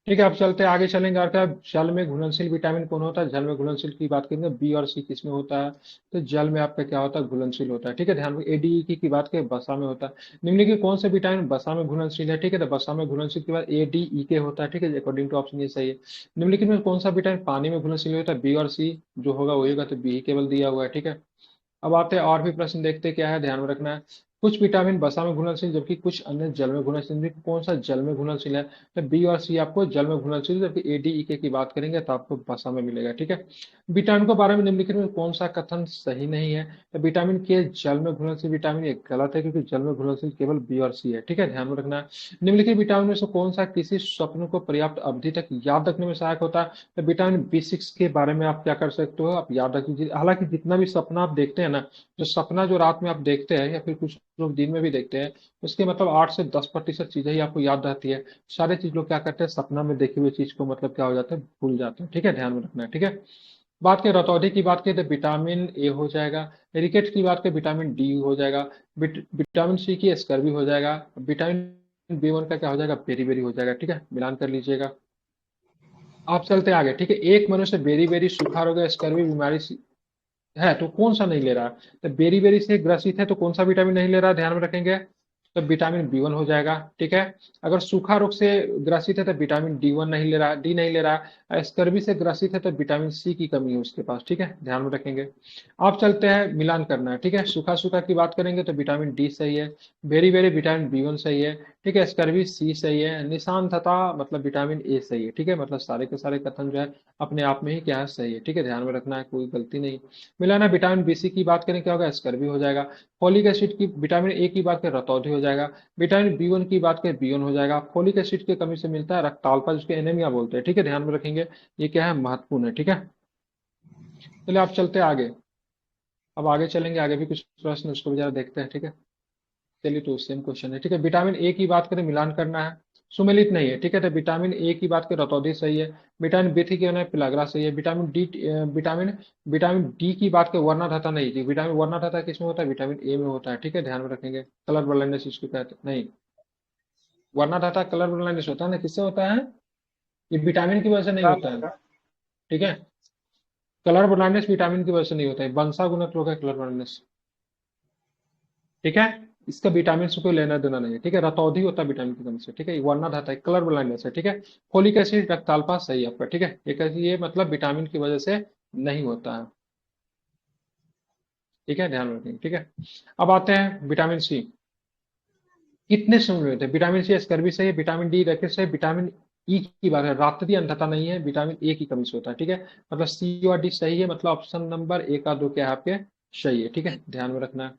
ठीक है, अब चलते हैं आगे, चलेंगे और क्या, जल में घुलनशील विटामिन कौन होता है? जल में घुलनशील की बात करेंगे, बी और सी किसमें होता है? तो जल में आपका क्या होता है? घुलनशील होता है, ठीक है, ध्यान में। एडीई की बात करें, बसा में होता है। निम्नलिखित कौन से विटामिन बसा में घुलनशील है? ठीक है, तो बसा में घुलनशील के बाद एडीई के होता है, ठीक है, अकॉर्डिंग टू ऑप्शन ये सही है। निम्नलिखित में कौन सा विटामिन पानी में घुलनशील होता है? बी और सी, जो होगा वही होगा, तो बी ही केवल दिया हुआ है, ठीक है। अब आते हैं और भी प्रश्न देखते हैं, क्या है, ध्यान में रखना है। कुछ विटामिन बसा में घुलनशील जबकि कुछ अन्य जल में घुलनशील, इनमें कौन सा जल में घुलनशील है? तो बी और सी आपको जल में घुलनशील, जबकि ए डी ई के की बात करेंगे तो आपको बसा में मिलेगा, ठीक है। विटामिन के बारे में निम्नलिखित में कौन सा कथन सही नहीं है? तो विटामिन के जल में घुलनशील विटामिन ये गलत है, क्योंकि जल में घुलनशील केवल बी और सी है, ठीक है, ध्यान में रखना है। निम्नलिखित विटामिन में से कौन सा किसी स्वप्न को पर्याप्त अवधि तक याद रखने में सहायक होता है? तो विटामिन बी 6 के बारे में आप क्या कर सकते हो? आप याद रख लीजिए। हालांकि जितना भी सपना आप देखते हैं ना, जो सपना जो रात में आप देखते हैं या फिर कुछ लोग दिन में भी देखते हैं, उसके मतलब 8 से 10% चीजें ही आपको याद रहती है। सारे चीज लोग क्या करते हैं, सपना में देखी हुई चीज को मतलब क्या हो जाता है, भूल जाते हैं, ठीक है, ध्यान में रखना है, ठीक है। बात करें रतौंधी की, बात करें तो विटामिन ए हो जाएगा। रिकेट की बात करें, विटामिन डी हो जाएगा। विटामिन सी की स्कर्वी हो जाएगा। विटामिन बी 1 का क्या हो जाएगा? बेरी बेरी हो जाएगा, ठीक है, मिलान कर लीजिएगा। आप चलते हैं आगे, ठीक है। एक मनुष्य बेरी बेरी, सूखा रोग या स्कर्वी बीमारी है तो कौन सा नहीं ले रहा? तो बेरी बेरी से ग्रसित है तो कौन सा विटामिन नहीं ले रहा, ध्यान में रखेंगे? तो विटामिन बी 1 हो जाएगा, ठीक है। अगर सूखा रोग से ग्रसित है तो विटामिन डी 1 नहीं ले रहा, डी नहीं ले रहा। स्कर्वी से ग्रसित है तो विटामिन सी की कमी है उसके पास, ठीक है, ध्यान में रखेंगे। आप चलते हैं, मिलान करना है, ठीक है। सूखा सूखा की बात करेंगे तो विटामिन डी सही है। बेरी बेरी विटामिन बी 1 सही है, ठीक है। स्कर्वी सी सही है। निशांतता मतलब विटामिन ए सही है, ठीक है। मतलब सारे के सारे कथन जो है अपने आप में ही क्या है, सही है, ठीक है, ध्यान में रखना है, कोई गलती नहीं। मिलाना, विटामिन बी सी की बात करें क्या होगा? स्कर्वी हो जाएगा। फोलिक एसिड की, विटामिन ए की बात करें रतौंधी हो जाएगा। विटामिन बी 1 की बात करें बी 1 हो जाएगा। फोलिक एसिड की कमी से मिलता है रक्ताल्पा, जिसको एनीमिया बोलते हैं, ठीक है, ध्यान में रखेंगे। ये क्या है, महत्वपूर्ण है, ठीक है। चलिए आप चलते हैं आगे। अब आगे चलेंगे, आगे भी कुछ प्रश्न उसको भी जरा देखते हैं, ठीक है। चलिए, तो सेम क्वेश्चन है, ठीक है। विटामिन ए की बात करें, मिलान करना है, सुमेलित नहीं है, ठीक है। तो विटामिन ए की बात करें रतौंधी सही है। विटामिन बी 3 की है पिलाग्रा सही है। विटामिन विटामिन डी की बात करें, वर्णाधाता नहीं थी। विटामिन वर्णाधाता किसमें होता है? विटामिन ए में होता है, ठीक है, ध्यान में रखेंगे। कलर ब्लाइंडनेस इसको कहते हैं, नहीं, वर्णाधाता कलर ब्लाइंडनेस होता है ना, किससे होता है? ये विटामिन की वजह से नहीं होता है, ठीक है। कलर ब्लाइंडनेस विटामिन की वजह से नहीं होता है, वंशागुणक रोग है कलर ब्लाइंडनेस, ठीक है। इसका विटामिन से कोई लेना देना नहीं है, ठीक है। रतौंधी होता है विटामिन की कमी से, ठीक है। वर्णाधाता है, कलर ब्लाइंडनेस है, ठीक है। फोलिक एसिड रक्ताल्पा सही है आपका, ठीक है। ये मतलब विटामिन की वजह से नहीं होता है, ठीक है, ध्यान रखेंगे, ठीक है। अब आते हैं विटामिन सी, कितने समूह थे? विटामिन सी स्कर्वी सही है। विटामिन डी रैकेट सही है। विटामिन ई की बात है, रात्रि अंधता नहीं है, विटामिन ए की कमी से होता है, ठीक है। मतलब सी और डी सही है, मतलब ऑप्शन नंबर ए का 2 क्या है आपके, सही है, ठीक है, ध्यान में रखना है।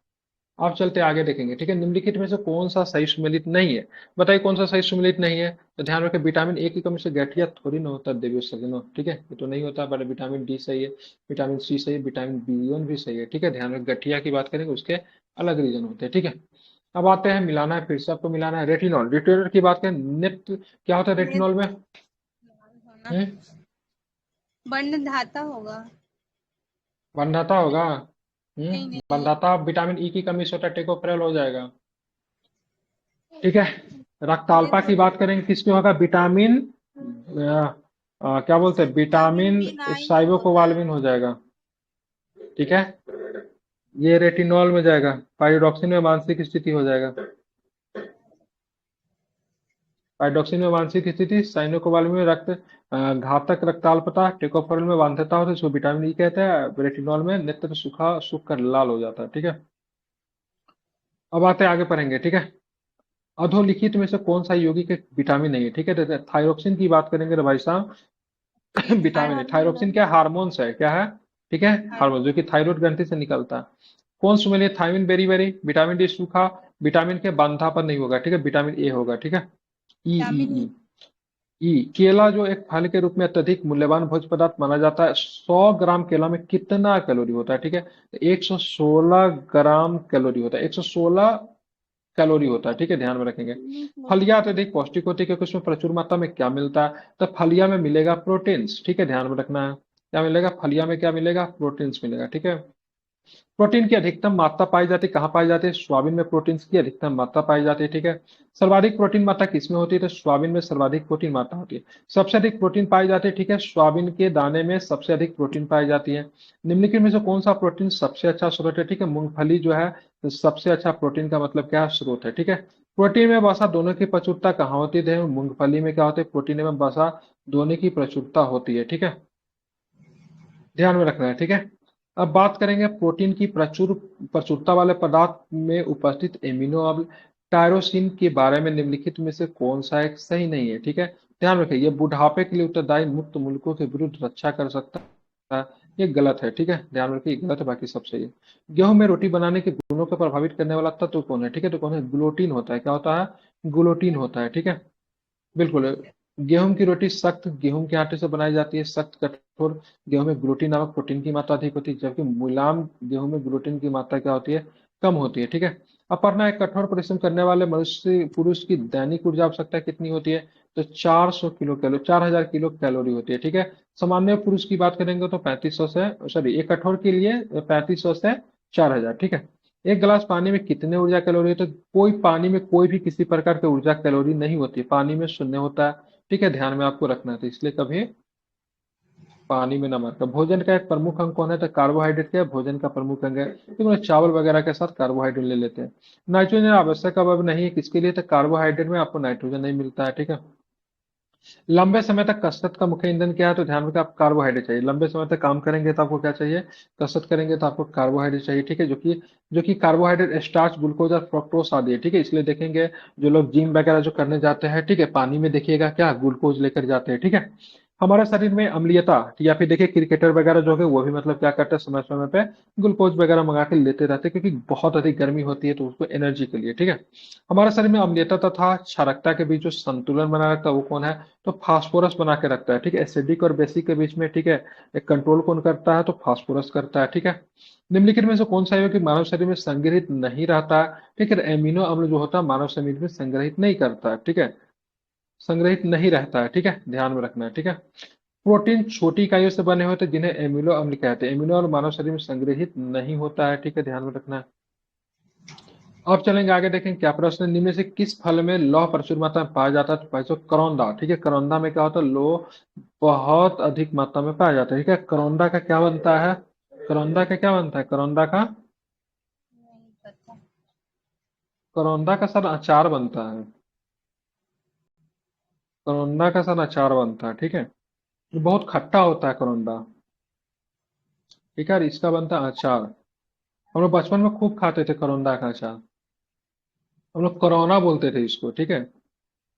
आप चलते आगे देखेंगे, ठीक है। निम्नलिखित में से कौन सा सही सुमेलित नहीं है, बताइए कौन सा सही सुमेलित नहीं है। तो ध्यान रखें, विटामिन ए की कमी से गठिया थोड़ी ना होता देवियों सज्जनों, ठीक है, ये तो नहीं होता। बट विटामिन डी सही है, विटामिन सी सही है, विटामिन बी1 भी सही है, ठीक है। ध्यान रखें, गठिया की बात करेंगे उसके अलग रीजन होते हैं, ठीक है। अब आते हैं, मिलाना है, फिर से आपको मिलाना है। रेटिनॉल, रेटिनॉल की बात करें, नित्य क्या होता है नेत्र रेटिनॉल में? होना, हम्म, बंध धाता होगा। बंधाता होगा। नहीं नहीं, बंधाता विटामिन ई की कमी से होता है, टेकोफेरल हो जाएगा, ठीक है। रक्ताल्पा की नेत्र बात करेंगे, किसमें होगा? विटामिन क्या बोलते हैं, विटामिन विटामिन B9 में होता है। साइबोकोबाल्मिन हो जाएगा, ठीक है। ये रेटिनॉल में जाएगा। पाइरोडॉक्सिन में मानसिक स्थिति हो जाएगा, पाइरोडॉक्सिन में मानसिक स्थिति, साइनोकोबाल्मिन में रक्त घातक रक्ताल्पता, टेकोफेरल में बाध्यता होता है, इसको विटामिन ई कहते हैं। रेटिनॉल में नेत्र सूखा सूख कर लाल हो जाता है, ठीक है। अब आते हैं, आगे पढ़ेंगे, ठीक है। अधोलिखित में से कौन सा यौगिक एक विटामिन नहीं है, ठीक है। तो थायरोक्सिन की बात करेंगे तो भाई साहब ये विटामिन है। हार्मोन है। थायरोक्सिन क्या हार्मोन्स है, क्या है, ठीक है, हार्मोन जो हार्मोन। कि थायराइड ग्रंथि से निकलता है। कौन सुमेलित है? Thiamine beriberi, vitamin D सूखा, विटामिन के बांधापन नहीं होगा, ठीक है, विटामिन ए होगा, ठीक है। ई ई विटामिन ई ई केला जो एक फल के रूप में अत्यधिक मूल्यवान भोज्य पदार्थ माना जाता है, 100 ग्राम केला में कितना कैलोरी होता है, ठीक है। 116 ग्राम कैलोरी होता है, 116 कैलोरी होता है, ठीक है, ध्यान में रखेंगे। फलियां अत्यधिक पौष्टिक होती है क्योंकि उसमें प्रचुर मात्रा में क्या मिलता है? तो फलिया में मिलेगा प्रोटीन्स, ठीक है, ध्यान में रखना है। क्या मिलेगा फलिया में? क्या मिलेगा? प्रोटीन्स मिलेगा, ठीक है। प्रोटीन की अधिकतम मात्रा पाई जाती है, कहाँ पाई जाती है? सोयाबीन में प्रोटीन की अधिकतम मात्रा पाई जाती है, ठीक है। सर्वाधिक प्रोटीन मात्रा किसमें होती है? तो सोयाबीन में सर्वाधिक प्रोटीन मात्रा होती है। सबसे अधिक प्रोटीन पाई जाती है, ठीक है, सोयाबीन के दाने में सबसे अधिक प्रोटीन पाई जाती है। निम्नलिखित में से कौन सा प्रोटीन सबसे अच्छा स्रोत है? ठीक है, मूंगफली जो है तो सबसे अच्छा प्रोटीन का मतलब क्या है? स्रोत है, ठीक है। प्रोटीन में वसा दोनों की प्रचुरता कहाँ होती है? मूंगफली में क्या होती है? प्रोटीन एवं वसा दोनों की प्रचुरता होती है, ठीक है, ध्यान में रखना है, ठीक है। अब बात करेंगे प्रोटीन की प्रचुरता वाले पदार्थ में उपस्थित एमिनो अम्ल टायरोसिन के बारे में निम्नलिखित में से कौन सा एक सही नहीं है, ठीक है। ध्यान रखिए, ये बुढ़ापे के लिए उत्तरदायी मुक्त मूलकों के विरुद्ध रक्षा कर सकता है, ये गलत है, ठीक है, ध्यान रखिए, गलत है, बाकी सब सही है। गेहूं में रोटी बनाने के गुणों को प्रभावित करने वाला तत्व कौन है? ठीक है, तो कौन है? ग्लूटीन होता है। क्या होता है? ग्लूटीन होता है, ठीक है, बिल्कुल। गेहूं की रोटी सख्त गेहूं के आटे से बनाई जाती है। सख्त कठोर गेहूं में ग्लूटीन नामक प्रोटीन की मात्रा अधिक होती है, जबकि मुलायम गेहूं में ग्लूटीन की मात्रा क्या होती है? कम होती है, ठीक है। अब पढ़ना है, कठोर परिश्रम करने वाले मनुष्य पुरुष की दैनिक ऊर्जा आवश्यकता कितनी होती है? तो 400 किलो कैलोरी, 4000 किलो कैलोरी होती है, ठीक है। सामान्य पुरुष की बात करेंगे तो 3500 से, सॉरी, एक कठोर के लिए 3500 से 4000, ठीक है। एक गिलास पानी में कितने ऊर्जा कैलोरी है? तो कोई पानी में कोई भी किसी प्रकार की ऊर्जा कैलोरी नहीं होती, पानी में शून्य होता है, ठीक है, ध्यान में आपको रखना है, तो इसलिए कभी पानी में नमक का। भोजन का एक प्रमुख अंग कौन है? तो कार्बोहाइड्रेट क्या है? भोजन का प्रमुख अंग है, तो चावल वगैरह के साथ कार्बोहाइड्रेट ले लेते हैं। नाइट्रोजन आवश्यक अब नहीं है, किसके लिए? तो कार्बोहाइड्रेट में आपको नाइट्रोजन नहीं मिलता है, ठीक है। लंबे समय तक कसरत का मुख्य ईंधन क्या है? तो ध्यान रखें, आप कार्बोहाइड्रेट चाहिए। लंबे समय तक काम करेंगे तो आपको क्या चाहिए? कसरत करेंगे तो आपको कार्बोहाइड्रेट चाहिए, ठीक है, जो कि कार्बोहाइड्रेट स्टार्च, ग्लूकोज और फ्रक्टोज आदि है, ठीक है। इसलिए देखेंगे जो लोग जिम वगैरह जो करने जाते हैं, ठीक है, पानी में देखिएगा क्या ग्लूकोज लेकर जाते हैं, ठीक है। हमारे शरीर में अम्लीयता, या फिर देखिए क्रिकेटर वगैरह जो है वो भी मतलब क्या करते हैं, समय समय पे ग्लूकोज वगैरह मंगा के लेते रहते हैं, क्योंकि बहुत अधिक गर्मी होती है तो उसको एनर्जी के लिए, ठीक है। हमारे शरीर में अम्लीयता तथा क्षारकता के बीच जो संतुलन बना रखता है वो कौन है? तो फास्फोरस बना के रखता है, ठीक है, एसिडिक और बेसिक के बीच में, ठीक है, एक कंट्रोल कौन करता है? तो फास्फोरस करता है, ठीक है। निम्नलिखित में से कौन सा है कि मानव शरीर में संग्रहित नहीं रहता है? ठीक है, एमिनो अम्ल जो होता है मानव शरीर में संग्रहित नहीं करता है, ठीक है, संग्रहित नहीं रहता है, ठीक है, ध्यान में रखना है, ठीक है। प्रोटीन छोटी इकाइयों से बने होते हैं जिन्हें एमिनो अम्ल कहते हैं। एमिनो अम्ल मानव शरीर में संग्रहित नहीं होता है, ठीक है, ध्यान में रखना है। अब चलेंगे आगे, देखें क्या प्रश्न है। निम्न में से किस फल में लौह प्रचुर मात्रा में पाया जाता है? तो भाई साहब करौंदा, ठीक है, करौंदा में क्या होता है? लौह बहुत अधिक मात्रा में पाया जाता है, ठीक है। करौंदा का क्या बनता है? करौंदा का क्या बनता है? करौंदा का, नहीं पता। करौंदा का सर अचार बनता है। करौंदा का सर अचार बनता है, ठीक है। ये बहुत खट्टा होता है करौंदा, ठीक है, और इसका बनता है अचार। हम लोग बचपन में खूब खाते थे करौंदा का अचार। हम लोग करौना बोलते थे इसको, ठीक है,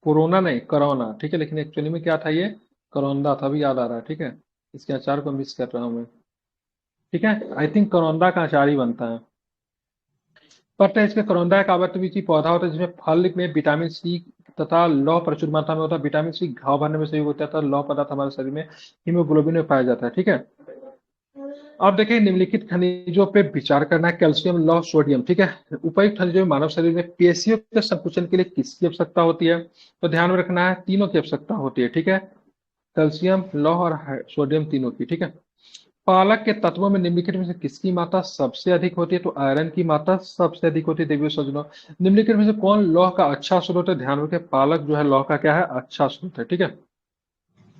कोरोना नहीं, करौना, ठीक है, लेकिन एक्चुअली में क्या था ये? करौंदा था, अभी याद आ रहा है, ठीक है। इसके अचार को मिस कर रहा हूँ मैं, ठीक है, आई थिंक करौंदा का अचार ही बनता है। पत्ता इसके करौंदा एक आवृतबीजी पौधा होता है जिसमें फल में विटामिन सी तथा लौह प्रचुर मात्रा में होता है। विटामिन सी घाव भरने में सहयोग होता है तथा लौह पदार्थ हमारे शरीर में हीमोग्लोबिन में पाया जाता है। ठीक है, अब देखिए निम्नलिखित खनिजों पे विचार करना है। कैल्शियम, लौह, सोडियम। ठीक है, उपयुक्त खनिजों में मानव शरीर में पेशियों के संकुचन के लिए किसकी आवश्यकता होती है? तो ध्यान में रखना है तीनों की आवश्यकता होती है। ठीक है, कैल्शियम, लौह और सोडियम तीनों की। ठीक है, पालक के तत्वों में निम्नलिखित में से किसकी मात्रा सबसे अधिक होती है? तो आयरन की मात्रा सबसे अधिक होती है। देवियों सज्जनों, निम्नलिखित में से कौन लौह का अच्छा स्रोत है? ध्यान रखें, पालक जो है लौह का क्या है? अच्छा स्रोत है। ठीक है,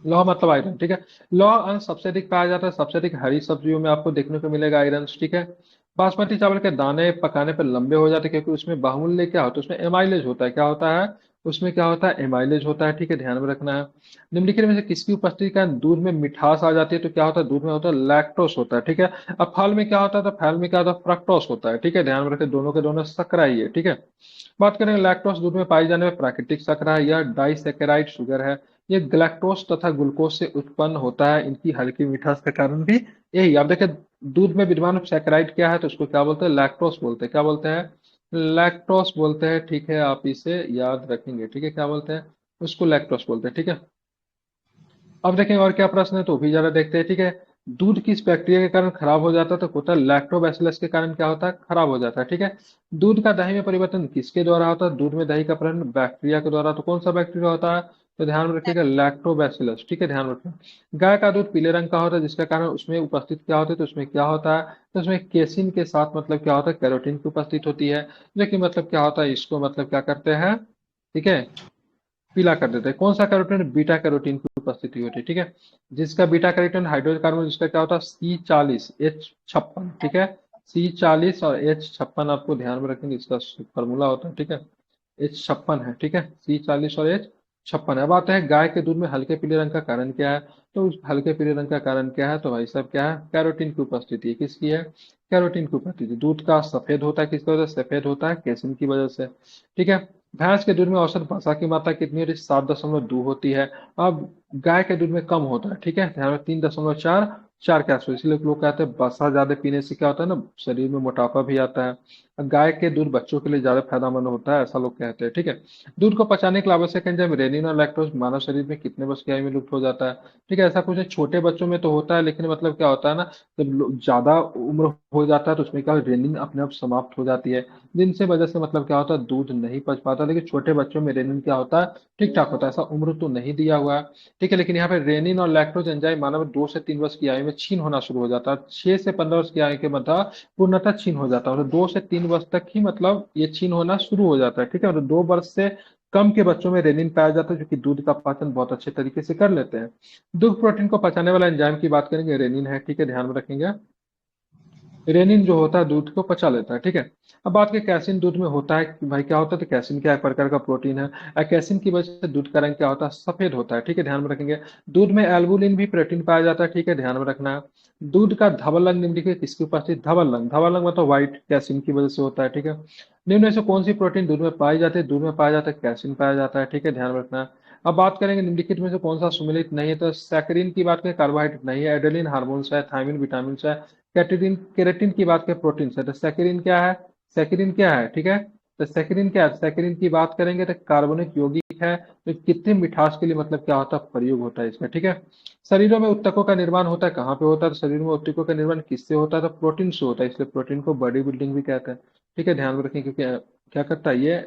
लौह मतलब आयरन। ठीक है, लौह अंश सबसे अधिक पाया जाता है, सबसे अधिक हरी सब्जियों में आपको देखने को मिलेगा आयरन। ठीक है, बासमती चावल के दाने पकाने पर लंबे हो जाते हैं क्योंकि उसमें बाहुल्य क्या होता है? उसमें एमाइलेज होता है। क्या होता है उसमें? क्या होता है? एमाइलेज होता है। ठीक है, ध्यान में रखना है। निम्नलिखित में से किसकी उपस्थिति का दूध में मिठास आ जाती है? तो क्या होता है? दूध में होता है लैक्टोस होता है। ठीक है, अब फल में क्या होता है? तो फल में क्या होता है? फ्रक्टोस होता है। ठीक है, ध्यान में रखें, दोनों के दोनों शर्करा ही है। ठीक है, बात करें लैक्टोस दूध में पाई जाने वाली प्राकृतिक शर्करा है, यह डाइसैकेराइड शुगर है। ये ग्लैक्टोज तथा ग्लूकोज से उत्पन्न होता है, इनकी हल्की मिठास के कारण भी यही। आप देखिए दूध में विद्यमान सैकेराइड क्या है? तो उसको क्या बोलते हैं? लैक्टोस बोलते हैं। क्या बोलते हैं? लैक्टोस बोलते हैं। ठीक है, आप इसे याद रखेंगे। ठीक है, क्या बोलते हैं? उसको लैक्टोस बोलते हैं। ठीक है, अब देखें और क्या प्रश्न है तो भी जरा देखते हैं। ठीक है, दूध किस बैक्टीरिया के कारण खराब हो जाता है? तो होता है लैक्टोबैसिलस के कारण क्या होता है? खराब हो जाता है। ठीक है, दूध का दही में परिवर्तन किसके द्वारा होता है? दूध में दही का परिवर्तन बैक्टीरिया के द्वारा। तो कौन सा बैक्टीरिया होता है? तो ध्यान में रखिएगा लैक्टोबैसिलस। ठीक है, ध्यान रखें। गाय का दूध पीले रंग का होता है जिसका कारण उसमें उपस्थित क्या होता है? तो उसमें क्या होता है? तो उसमें केसिन के साथ मतलब क्या होता है? कैरोटीन की उपस्थित होती है, जो कि मतलब क्या होता है? इसको मतलब क्या करते हैं? ठीक है, पीला कर देते हैं। कौन सा कैरोटीन? बीटा कैरोटीन की उपस्थिति होती है। ठीक है, जिसका बीटा कैरोटीन हाइड्रोकार्बन जिसका क्या होता है? C40H56। ठीक है, C40 और H56 आपको ध्यान में रखेंगे, इसका फॉर्मूला होता है। ठीक है, H56 है। ठीक है, C40 और H56 है। अब आते हैं गाय के दूध में हल्के पीले रंग का कारण क्या है? तो उस हल्के पीले रंग का कारण क्या है? तो भाई साहब क्या है? कैरोटीन की उपस्थिति है। किसकी है? कैरोटीन की उपस्थिति। दूध का सफेद होता है किसकी वजह से? सफेद होता है कैसिन की वजह से। ठीक है, भैंस के दूध में औसत वसा की मात्रा कितनी होती है? 7.2 होती है। अब गाय के दूध में कम होता है। ठीक है, ध्यान में 3.4 के आसपास। इसलिए लोग कहते हैं वसा ज्यादा पीने से क्या होता है ना, शरीर में मोटापा भी आता है। अब गाय के दूध बच्चों के लिए ज्यादा फायदेमंद होता है, ऐसा लोग कहते हैं। ठीक है, दूध को पचाने के लिए आवश्यक एंजाइम रेनिन और लैक्टोज मानव शरीर में कितने वर्ष की आयु में लुप्त हो जाता है? ठीक है, ऐसा कुछ है, छोटे बच्चों में तो होता है, लेकिन मतलब क्या होता है ना, जब ज्यादा उम्र हो जाता है तो उसमें क्या रेनिन अपने आप समाप्त हो जाती है, जिनसे वजह से मतलब क्या होता है? दूध नहीं पच पाता। लेकिन छोटे बच्चों में रेनिन क्या होता है? ठीक ठाक होता है। ऐसा उम्र तो नहीं दिया हुआ है। ठीक है, लेकिन यहाँ पे रेनिन और लैक्टोज एंजाइम मानव 2 से 3 वर्ष की आयु में छीन होना शुरू हो जाता है। 6 से 15 वर्ष की आयु के मतलब पूर्णतः छीन हो जाता है, और 2 से 3 वर्ष तक ही मतलब ये छीन होना शुरू हो जाता है। ठीक है, और 2 वर्ष से कम के बच्चों में रेनिन पाया जाता है, जो कि दूध का पाचन बहुत अच्छे तरीके से कर लेते हैं। दुग्ध प्रोटीन को पचाने वाला एंजाइम की बात करेंगे, रेनिन है। ठीक है, ध्यान में रखेंगे, रेनिन जो होता है दूध को पचा लेता है। ठीक है, अब बात करें कैसिन दूध में होता है कि भाई क्या होता है? तो कैसिन क्या एक प्रकार का प्रोटीन है, और कैसिन की वजह से दूध का रंग क्या होता है? सफेद होता है। ठीक है, ध्यान में रखेंगे। दूध में एल्बुलिन भी प्रोटीन पाया जाता है। ठीक है, ध्यान में रखना है। दूध का धवल रंग निम्नलिखित किसकी उपस्थित? धवल रंग, धवल रंग मतलब व्हाइट, कैसिन की वजह से होता है। ठीक है, निम्न में से कौन सी प्रोटीन दूध में पाई जाती है? दूध में पाया जाता है कैसिन पाया जाता है। ठीक है, ध्यान में रखना है। अब बात करेंगे निम्नलिखित में से कौन सा सुमेलित नहीं है? तो सैकरिन की बात करें, कार्बोहाइड्रेट नहीं है। एडेलिन हार्मोन्स है, थायमिन विटामिन है, कैटेरिन केरेटिन की बात करें, प्रोटीन है। तो सैकरिन क्या है? सैकरिन क्या है? ठीक है, तो सैकरिन क्या है? सैकरिन की बात करेंगे तो कार्बनिक यौगिक है, तो कितने मिठास के लिए मतलब क्या होता है? प्रयोग होता है इसमें। ठीक है, शरीरों में उत्तकों का निर्माण होता है कहाँ पे होता है? तो शरीर में उत्तकों का निर्माण किससे होता है? तो प्रोटीन से होता है, इसलिए प्रोटीन को बॉडी बिल्डिंग भी कहते हैं। ठीक है, ध्यान में रखें, क्योंकि क्या करता है ये?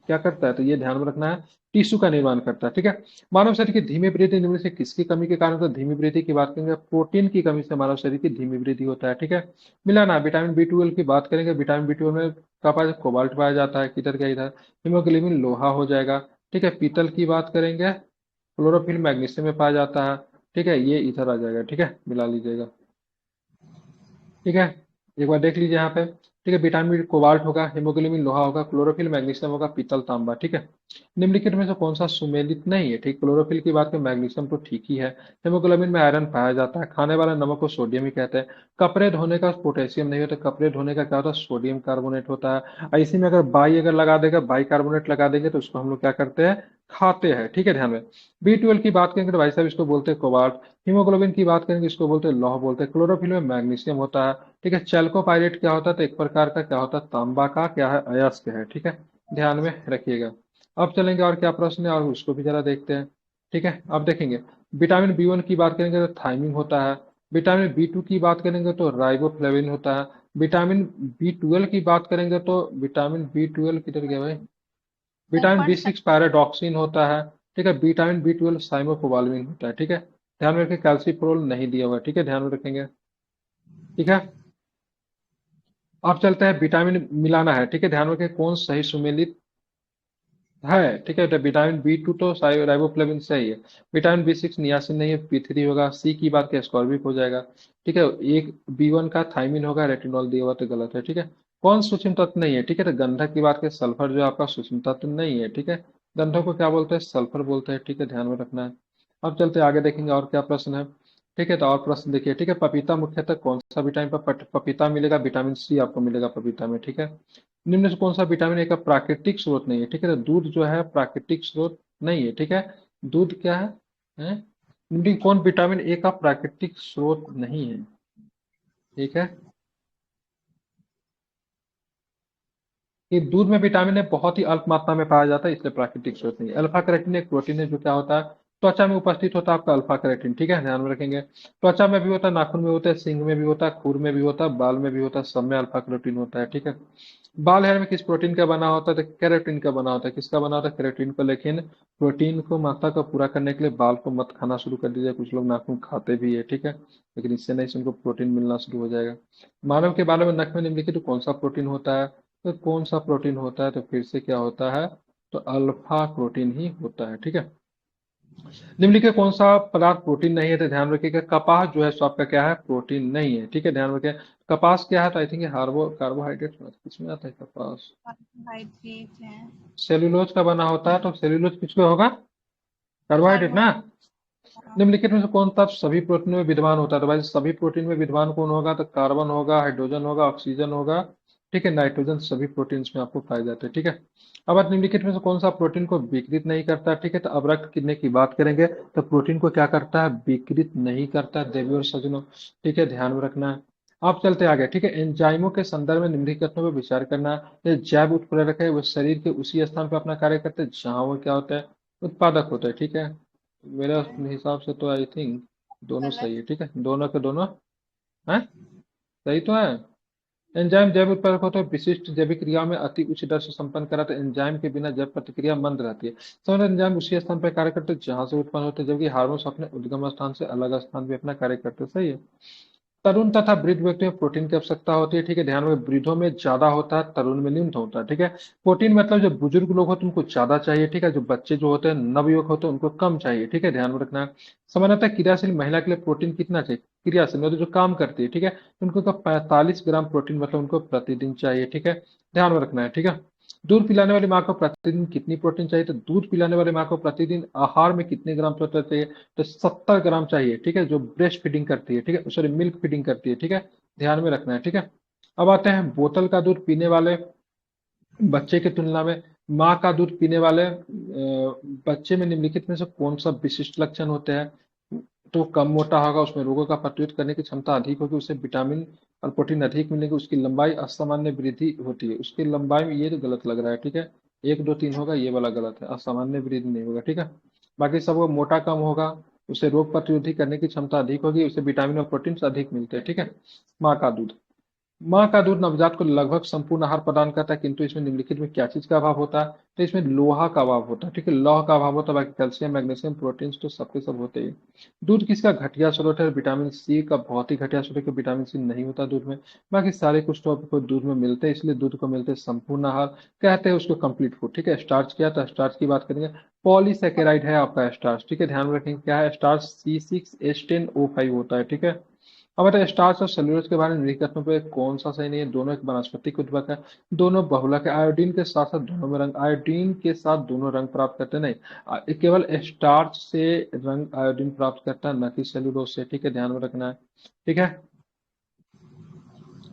क्या करता है? तो ये ध्यान में रखना है, टिश्यू का निर्माण करता है। ठीक है, मानव शरीर की धीमी वृद्धि निम्न से किसकी कमी के कारण? तो धीमी वृद्धि की बात करेंगे, प्रोटीन की कमी से मानव शरीर की धीमी वृद्धि होता है। ठीक है, मिलाना, विटामिन B12 की बात करेंगे, विटामिन B12 में क्या पाया? कोबाल्ट पाया जाता है, किधर क्या इधर, हीमोग्लोबिन लोहा हो जाएगा। ठीक है, पीतल की बात करेंगे, क्लोरोफिल मैग्नीशियम में पाया जाता है। ठीक है, ये इधर आ जाएगा। ठीक है, मिला लीजिएगा। ठीक है, एक बार देख लीजिए यहाँ पे। ठीक है, विटामिन कोबाल्ट होगा, हीमोग्लोबिन लोहा होगा, क्लोरोफिल मैग्नीशियम होगा, पीतल तांबा। ठीक है, निम्नलिखित में से कौन सा सुमेलित नहीं है? ठीक, क्लोरोफिल की बात करें मैग्नीशियम तो ठीक ही है। हेमोग्लोबिन में आयरन पाया जाता है। खाने वाला नमक को सोडियम ही कहते हैं। कपड़े धोने का पोटेशियम नहीं होता, कपड़े धोने का क्या होता है? सोडियम कार्बोनेट होता है। इसी में अगर बाई अगर लगा देगा, बाई कार्बोनेट लगा देंगे तो उसको हम लोग क्या करते हैं? खाते हैं। ठीक है, ध्यान में। B12 की बात करेंगे तो भाई साहब इसको बोलते हैं कोबाल्ट। हीमोग्लोबिन की बात करेंगे इसको बोलते हैं लौह बोलते हैं। क्लोरोफिल में मैग्नीशियम होता है। ठीक है, चैल्कोपाइरेट क्या होता है? तो एक प्रकार का क्या होता है? तांबा का क्या है? अयस्क है। ठीक है, ध्यान में रखिएगा। अब चलेंगे और क्या प्रश्न है और उसको भी जरा देखते हैं। ठीक है, अब देखेंगे विटामिन B1 की बात करेंगे तो थायमिन होता है। विटामिन B2 की बात करेंगे तो राइबोफ्लेविन होता है। विटामिन B12 की बात करेंगे तो विटामिन B12 किधर गया भाई? विटामिन पढ़ B6 सकते पैराडॉक्सिन होता है। ठीक है, विटामिन B12 साइमोकोबाल्मिन होता है। ठीक है, ध्यान में रखें कैल्सीप्रोल नहीं दिया हुआ है। ठीक है, ध्यान में रखेंगे। ठीक है, अब चलते हैं विटामिन मिलाना है। ठीक है, ध्यान में रखें कौन सही सुमेलित है। ठीक है, तो विटामिन B2 तो राइबोफ्लेविन से ही है। विटामिन B6 नियासिन नहीं है, B3 होगा। सी की बात के स्कॉर्बिक हो जाएगा। ठीक है, एक B1 का थाइमिन होगा, रेटिनॉल दिया हुआ तो गलत है। ठीक है, कौन सूक्ष्म तत्व नहीं है? ठीक है, तो गंधक की बात के सल्फर जो आपका सूक्ष्म तत्व नहीं है। ठीक है, गंधक को क्या बोलते हैं? सल्फर बोलते हैं। ठीक है, ध्यान में रखना है। अब चलते आगे देखेंगे और क्या प्रश्न है। ठीक है, तो और प्रश्न देखिए। ठीक है, पपीता मुख्यतः कौन सा विटामिन पर पपीता मिलेगा? विटामिन C आपको मिलेगा पपीता में। ठीक है, निम्न से कौन सा विटामिन ए का प्राकृतिक स्रोत नहीं है? ठीक है, तो दूध जो है प्राकृतिक स्रोत नहीं है। ठीक है, दूध क्या है? हैं? निम्न कौन विटामिन ए का प्राकृतिक स्रोत नहीं है? ठीक है, कि दूध में विटामिन ए बहुत ही अल्प मात्रा में पाया जाता है, इसलिए प्राकृतिक स्रोत नहीं है। अल्फा कैरोटीन एक प्रोटीन है जो क्या होता है? त्वचा में उपस्थित होता है आपका अल्फा कैरोटीन। ठीक है, ध्यान में रखेंगे। त्वचा में भी होता है, नाखून में होता है, सींग में भी होता है, खुर में भी होता है, बाल में भी होता है, सब में अल्फा कैरोटीन होता है। ठीक है, बाल हेयर में किस प्रोटीन का बना होता है? तो कैरोटीन का बना होता है। किसका बना होता है? कैरोटीन को। लेकिन प्रोटीन को मात्रा को पूरा करने के लिए बाल को मत खाना शुरू कर दीजिए। कुछ लोग नाखून खाते भी है। ठीक है, लेकिन इससे नहीं से उनको प्रोटीन मिलना शुरू हो जाएगा। मानव के बालों में नख में निम्नलिखित तो कौन सा प्रोटीन होता है? तो कौन सा प्रोटीन होता है? तो फिर से क्या होता है? तो अल्फा प्रोटीन ही होता है। ठीक है, निम्नलिखित कौन सा पदार्थ प्रोटीन नहीं है? तो ध्यान रखिएगा कपास जो है सो आपका क्या है? प्रोटीन नहीं है। ठीक है, ध्यान रखिए। कपास क्या है? तो आई थिंक कार्बोहाइड्रेट किसमें आता है कपास? कार्बोहाइड्रेट है। सेल्यूलोज का बना होता है। तो सेल्यूलोज किसमें होगा? कार्बोहाइड्रेट ना। कार्बोहाइड्रेट। निम्नलिखित में से कौन तत्व सभी प्रोटीन में विद्यमान होता है? तो भाई सभी प्रोटीन में विद्यमान कौन होगा? तो कार्बन होगा, हाइड्रोजन होगा, ऑक्सीजन होगा। ठीक है, नाइट्रोजन सभी प्रोटीन्स में आपको पाए जाते हैं। ठीक है, अब आप निम्नलिखित में से कौन सा प्रोटीन को विकृत नहीं करता? ठीक है, तो अब रक्त कितने की बात करेंगे तो प्रोटीन को क्या करता है? विकृत नहीं करता है, देवी और सज्जनों। ठीक है, ध्यान में रखना है। आप चलते आगे। ठीक है, एंजाइमों के संदर्भ में निम्नलिखित कथनों पर विचार करना है। ये जैव उत्प्रेरक है, वो शरीर के उसी स्थान पर अपना कार्य करते हैं जहाँ वो क्या होता है? उत्पादक होता है। ठीक है, मेरे हिसाब से तो आई थिंक दोनों गलत। सही है। ठीक है, दोनों के दोनों है सही तो है। एंजाइम जैव उत्पादक होते हैं, विशिष्ट जैविक क्रिया में अति उच्च दर से संपन्न कराते हैं। एंजाइम के बिना जैव प्रतिक्रिया मंद रहती है। समझ एंजाइम उसी स्थान पर कार्य करते हैं जहां से उत्पन्न होते हैं, जबकि हार्मोन्स अपने उद्गम स्थान से अलग स्थान पे अपना कार्य करते हैं। सही है। तरुण तथा वृद्ध व्यक्ति में प्रोटीन की आवश्यकता होती है। ठीक है, ध्यान में वृद्धों में ज्यादा होता है, तरुण में न्यूनतम होता है। ठीक है, प्रोटीन मतलब जो बुजुर्ग लोग होते हैं उनको ज्यादा चाहिए। ठीक है, जो बच्चे जो होते हैं नवयुवक होते हैं उनको कम चाहिए। ठीक है, ध्यान में रखना है। सामान्यतः क्रियाशील महिला के लिए प्रोटीन कितना चाहिए? क्रियाशील मतलब जो काम करती है। ठीक है, तो उनको 45 ग्राम प्रोटीन मतलब उनको प्रतिदिन चाहिए। ठीक है, ध्यान में रखना है। ठीक है, दूध पिलाने वाली माँ को प्रतिदिन कितनी प्रोटीन चाहिए? तो दूध पिलाने वाली माँ को प्रतिदिन आहार में कितने ग्राम प्रोटीन चाहिए? तो 70 ग्राम चाहिए। ठीक है, जो ब्रेस्ट फीडिंग करती है। ठीक है, सॉरी मिल्क फीडिंग करती है। ठीक है, ध्यान में रखना है। ठीक है, अब आते हैं बोतल का दूध पीने वाले बच्चे की तुलना में माँ का दूध पीने वाले बच्चे में निम्नलिखित में से कौन सा विशिष्ट लक्षण होते हैं? तो कम मोटा होगा, उसमें रोगों का प्रतिरोध करने की क्षमता अधिक होगी, उसे विटामिन और प्रोटीन अधिक मिलेंगे, उसकी लंबाई असामान्य वृद्धि होती है। उसकी लंबाई में ये तो गलत लग रहा है। ठीक है, 1 2 3 होगा, ये वाला गलत है, असामान्य वृद्धि नहीं होगा। ठीक है, बाकी सब वो मोटा कम होगा, उसे रोग प्रतिरोधी करने की क्षमता अधिक होगी, उसे विटामिन और प्रोटीन अधिक मिलते हैं। ठीक है, माँ का दूध। माँ का दूध नवजात को लगभग संपूर्ण आहार प्रदान करता है, किंतु इसमें निम्नलिखित में क्या चीज का अभाव होता है? तो इसमें लोहा का अभाव होता है। ठीक है, लौह का अभाव होता है, बाकी कैल्शियम मैग्नीशियम प्रोटीन तो सबके सब होते ही। दूध किसका घटिया स्रोत है? विटामिन C का बहुत ही घटिया स्रोत है, विटामिन C नहीं होता दूध में। बाकी सारे कुछ तो आपको दूध में मिलते हैं, इसलिए दूध को मिलते हैं संपूर्ण आहार, कहते हैं उसको कंप्लीट फूड। ठीक है, स्टार्च क्या था? स्टार्च की बात करेंगे, पॉलीसेकेराइड है आपका स्टार्च। ठीक है, ध्यान में रखेंगे क्या है स्टार्च? C6H10O5 होता है। ठीक है, अब बताए स्टार्च और सेल्यूलोज के बारे में निम्नलिखित कथनों पे कौन सा सही नहीं है। दोनों एक वनस्पतिक उद्भव है, दोनों बहुलक है, आयोडीन के साथ साथ दोनों में रंग, आयोडीन के साथ दोनों रंग प्राप्त करते नहीं, केवल स्टार्च से रंग आयोडीन प्राप्त करता है, न कि सेल्यूलोज से। ठीक है, ध्यान में रखना है। ठीक है,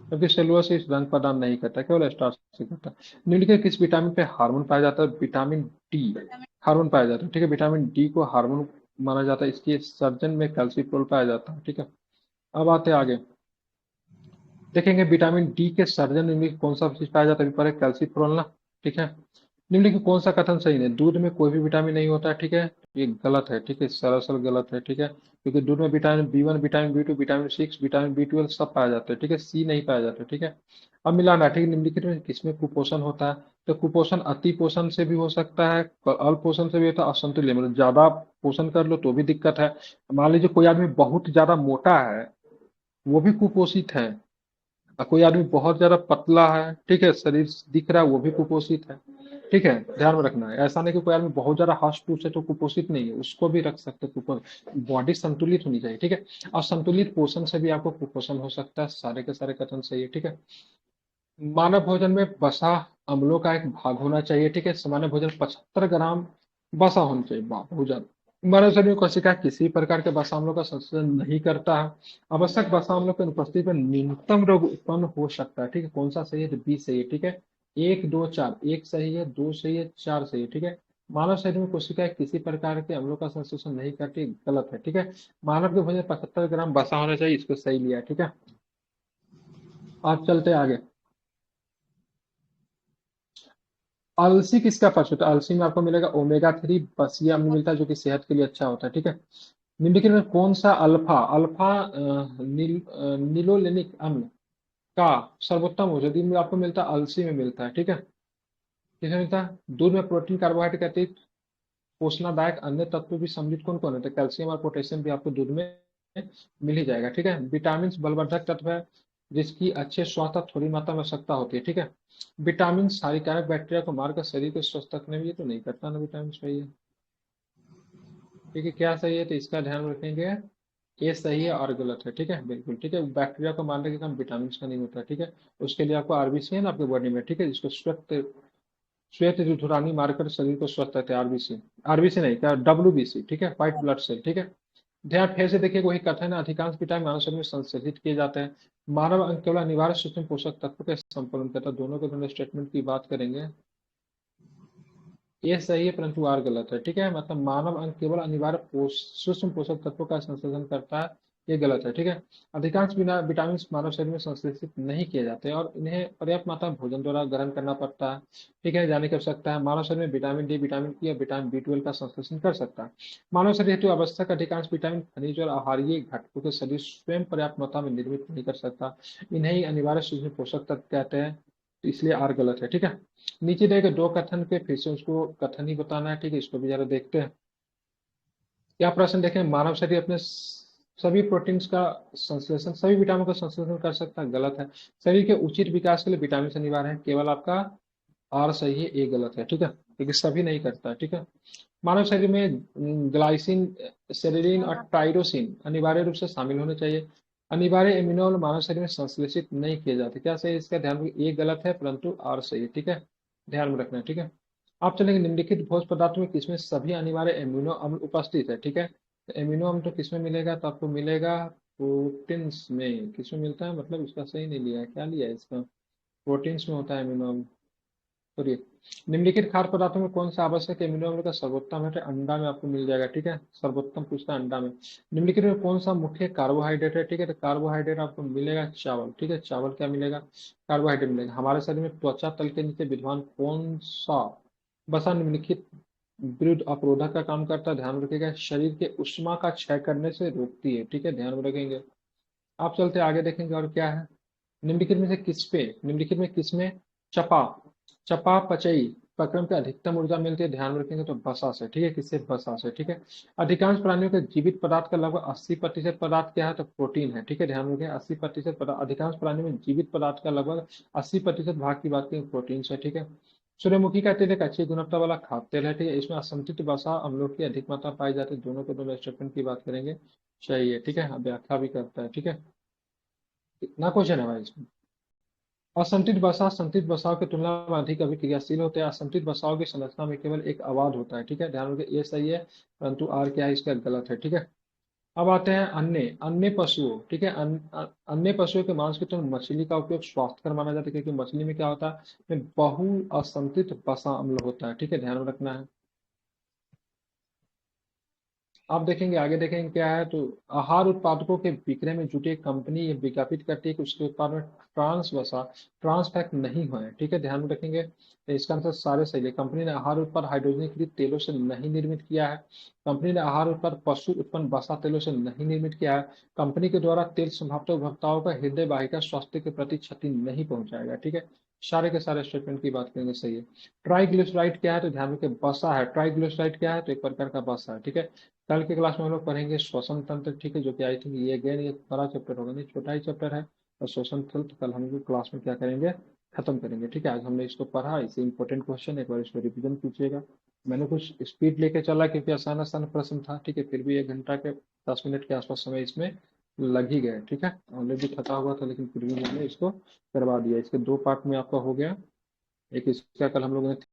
क्योंकि सेलुलोज इस रंग प्रदान नहीं करता, केवल स्टार्च से करता है। निम्नलिखित किस विटामिन पे हार्मोन पाया जाता है। विटामिन डी हार्मोन पाया जाता है। ठीक है, विटामिन डी को हार्मोन माना जाता है, इसके सर्जन में कैल्सिफेरॉल पाया जाता है। ठीक है, अब आते हैं आगे, देखेंगे विटामिन डी के सर्जन में कौन सा चीज पाया जाता है। पर कैल्सिफेरॉल ना। ठीक है, निम्नलिखित कौन सा कथन सही है। दूध में कोई भी विटामिन नहीं होता है। ठीक है, ये गलत है। ठीक है, सरासर गलत है। ठीक है, क्योंकि दूध में vitamin B 1, vitamin B 2, vitamin 6, vitamin B 12 सब पाया जाता है। ठीक है, सी नहीं पाया जाता है। ठीक है, अब मिलाना। ठीक है, निम्नलिखित में किसमें कुपोषण होता है। तो कुपोषण अति पोषण से भी हो सकता है, अल्प पोषण से भी होता है, असंतुलित मतलब ज्यादा पोषण कर लो तो भी दिक्कत है। मान लीजिए कोई आदमी बहुत ज्यादा मोटा है, वो भी कुपोषित है। कोई आदमी बहुत ज्यादा पतला है, ठीक है, शरीर दिख रहा है, वो भी कुपोषित है। ठीक है, ध्यान में रखना है। ऐसा नहीं कि कोई आदमी बहुत ज्यादा हष्ट पुष्ट है तो कुपोषित नहीं है, उसको भी रख सकते हैं कुपोषित। बॉडी संतुलित होनी चाहिए। ठीक है, और संतुलित पोषण से भी आपको कुपोषण हो सकता है। सारे के सारे कथन सही है। ठीक है, मानव भोजन में वसा अम्लों का एक भाग होना चाहिए। ठीक है, सामान्य भोजन 75 ग्राम वसा होनी चाहिए। भोजन मानव शरीर में कोशिका किसी प्रकार के वसा अम्लों का संश्लेषण नहीं करता है। आवश्यक वसा अम्लों की अनुपस्थिति में न्यूनतम रोग उत्पन्न हो सकता है। ठीक है, कौन सा सही है। तो बी सही है। ठीक है, 1, 2, 4, एक सही है, दो सही है, चार सही है। ठीक है, मानव शरीर में कोशिकाएं किसी प्रकार के अम्लों का संश्लेषण नहीं करती, गलत है। ठीक है, मानव के भोजन 75 ग्राम वसा होना चाहिए, इसको सही लिया है। ठीक है, आप चलते आगे। अलसी किसका फर्स्ट होता है। अलसी में आपको मिलेगा ओमेगा 3 बसीय अम्ल मिलता है, जो कि सेहत के लिए अच्छा होता है। ठीक है, निम्नलिखित में कौन सा अल्फा अल्फा निलोलेनिक अम्ल का सर्वोत्तम औषधि में आपको मिलता है। अलसी में मिलता है। ठीक है, किसमें मिलता है। दूध में प्रोटीन कार्बोहाइड्रेट के अतिरिक्त पोषणदायक अन्य तत्व भी सम्मिलित कौन कौन होते हैं। कैल्शियम और पोटेशियम भी आपको दूध में मिल ही जाएगा। ठीक है, विटामिन बलवर्धक तत्व है, जिसकी अच्छे स्वास्थ्य और थोड़ी मात्रा में आवश्यकता होती है। ठीक है, विटामिन हानिकारक बैक्टीरिया को मारकर शरीर को स्वस्थ रखने में, ये तो नहीं करता ना विटामिन, सही है। ठीक है, क्या सही है, तो इसका ध्यान रखेंगे। ये सही है और गलत है। ठीक है, बिल्कुल ठीक है, बैक्टीरिया को मारने का काम विटामिन का नहीं होता। ठीक है, उसके लिए आपको आरबीसी है ना आपके बॉडी में। ठीक है, जिसको श्वेत श्वेत ऋतुरानी मारकर शरीर को स्वस्थ रखते हैं। आरबीसी, आरबीसी नहीं क्या, डब्ल्यूबीसी। ठीक है, व्हाइट ब्लड सेल। ठीक है, ध्यान फिर से देखिए, वही कथन है, अधिकांश विटामिन मानव शरीर में संश्लेषित किए जाते हैं। मानव अंग केवल अनिवार्य सूक्ष्म पोषक तत्व का संपूर्ण करता है। दोनों के दोनों स्टेटमेंट की बात करेंगे, ये सही है परंतु आर गलत है। ठीक है, मतलब मानव अंग केवल अनिवार्य सूक्ष्म पोषक तत्वों का संश्लेषण करता है, ये गलत है। ठीक है, अधिकांश विटामिन मानव शरीर में संश्लेषित नहीं किए जाते हैं और इन्हें पर्याप्त मात्रा में भोजन द्वारा ग्रहण करना पड़ता है। ठीक है, जाने की आवश्यकता है। मानव शरीर में विटामिन डी, विटामिन ई और विटामिन बी 12 का संश्लेषण कर सकता है। मानव शरीर हेतु आवश्यक अधिकांश विटामिन, खनिज और आहारीय घटकों के शरीर स्वयं पर्याप्त मात्रा में निर्मित नहीं कर सकता, इन्हें ही अनिवार्य सूक्ष्म पोषक तत्व कहते हैं, तो इसलिए आर गलत है। ठीक है, नीचे देखे दो कथन के, फिर से उसको कथन ही बताना है। ठीक है, इसको भी जरा देखते हैं। क्या प्रश्न देखें, मानव शरीर अपने सभी प्रोटीन्स का संश्लेषण, सभी विटामिन का संश्लेषण कर सकता है, गलत है। शरीर के उचित विकास के लिए विटामिन अनिवार्य है, केवल आपका आर सही है, ए गलत है। ठीक है, क्योंकि सभी नहीं करता है। ठीक है, मानव शरीर में ग्लाइसिन, सेरेलिन और टाइरोसिन अनिवार्य रूप से शामिल होने चाहिए। अनिवार्य एमिनो अम्ल मानव शरीर में संश्लेषित नहीं किए जाते, क्या सही है, इसका ध्यान रखिए, ए गलत है परंतु आर सही है। ठीक है, ध्यान में रखना है। ठीक है, आप चलेंगे निम्नलिखित भोज्य पदार्थों में किसमें सभी अनिवार्य एमिनो अम्ल उपस्थित है। ठीक है, तो एमिनो अम्ल तो किसमें मिलेगा, तो आपको मिलेगा प्रोटीन्स में। किसमें मिलता है, मतलब इसका सही नहीं लिया है, क्या लिया है इसका, प्रोटीन्स में होता है एमिनो अम्ल। सॉरी, निम्नलिखित खाद्य पदार्थों में कौन सा आवश्यक एमिनो अम्ल का सर्वोत्तम है, तो अंडा में आपको मिल जाएगा। ठीक है, सर्वोत्तम पूछता है अंडा में। निम्नलिखित में कौन सा मुख्य कार्बोहाइड्रेट है। ठीक है, तो कार्बोहाइड्रेट आपको मिलेगा चावल। ठीक है, चावल क्या मिलेगा, कार्बोहाइड्रेट मिलेगा। हमारे शरीर में त्वचा तल के नीचे विद्यमान कौन सा वसा निम्नलिखित विरुद्ध अवरोधक का काम करता है, ध्यान रखिएगा, शरीर के उष्मा का क्षय करने से रोकती है। ठीक है, ध्यान में रखेंगे। आप चलते आगे देखेंगे और क्या है। निम्नलिखित में किसमें चपा चपापचयी प्रक्रम की अधिकतम ऊर्जा मिलती है, ध्यान में रखेंगे, तो वसा से। ठीक है, किससे, वसा से। ठीक है, अधिकांश प्राणियों के जीवित पदार्थ का लगभग 80% पदार्थ क्या है, तो प्रोटीन है। ठीक है, ध्यान में रखें, 80% पदार्थ, अधिकांश प्राणियों में जीवित पदार्थ का लगभग 80% भाग की बात करें, प्रोटीन है। ठीक है, सूर्यमुखी का तेल एक अच्छी गुणवत्ता वाला खाद्य तेल है। ठीक है, इसमें असंतुलित वसा अम्लों की अधिक मात्रा पाई जाती है। दोनों को दोनों स्टेटमेंट की बात करेंगे, सही है। ठीक है, व्याख्या भी करता है। ठीक है, कितना क्वेश्चन है भाई इसमें। असंतुलित बसा संतुलित बसाव की तुलना में अधिक अभिक्रियाशील होते हैं। असंतुलित बसाव की संरचना में केवल एक आवाज होता है, ठीक है, ध्यान रखिए ये सही है, परंतु आर क्या है इसका गलत है, ठीक है। अब आते हैं अन्य अन्य पशुओं, ठीक है। अन्य पशुओं के मांस की तुलना में मछली का उपयोग स्वास्थ्यकर माना जाता है, क्योंकि मछली में क्या होता है, इसमें बहु असंतुलित वसा अम्ल होता है, ठीक है, ध्यान में रखना है। आप देखेंगे आगे देखेंगे क्या है, तो आहार उत्पादकों के विक्रय में जुटी एक कंपनी ये विज्ञापित करती है कि उसके उत्पाद में ट्रांस वसा ट्रांस फैट नहीं हुआ है, ठीक है, ध्यान में रखेंगे। तो इसका आंसर सारे सही है। कंपनी ने आहार उत्पाद हाइड्रोजनीकृत तेलों से नहीं निर्मित किया है। कंपनी ने आहार उत्पाद पशु उत्पन्न वसा तेलों से नहीं निर्मित किया है। कंपनी के द्वारा तेल संभावित उपभोक्ताओं का हृदय वाहिका स्वास्थ्य के प्रति क्षति नहीं पहुंचाएगा, ठीक है। सारे के सारे स्टेटमेंट की बात करेंगे सही है। ट्राइग्लिसराइड क्या है, तो ध्यान रखिए वसा है। ट्राइग्लिसराइड क्या है, तो एक प्रकार का वसा है, ठीक है। कल के क्लास में हम लोग पढ़ेंगे श्वसन तंत्र, ठीक है, जो कि आई थिंक ये अगेन ये बड़ा चैप्टर होगा, नहीं छोटा ही चैप्टर है। और श्वसन तंत्र कल हम लोग क्लास में क्या करेंगे, खत्म करेंगे, ठीक है। आज हमने इसको पढ़ा, इसे इंपॉर्टेंट क्वेश्चन एक बार इसको रिवीजन कीजिएगा। मैंने कुछ स्पीड लेके चला क्योंकि आसान आसान प्रश्न था, ठीक है, फिर भी 1 घंटा के 10 मिनट के आसपास समय इसमें लग ही गए, ठीक है। ऑलरेडी थका हुआ था लेकिन फिर भी मैंने इसको करवा दिया। इसके 2 पार्ट में आपका हो गया। एक इसका कल हम लोगों ने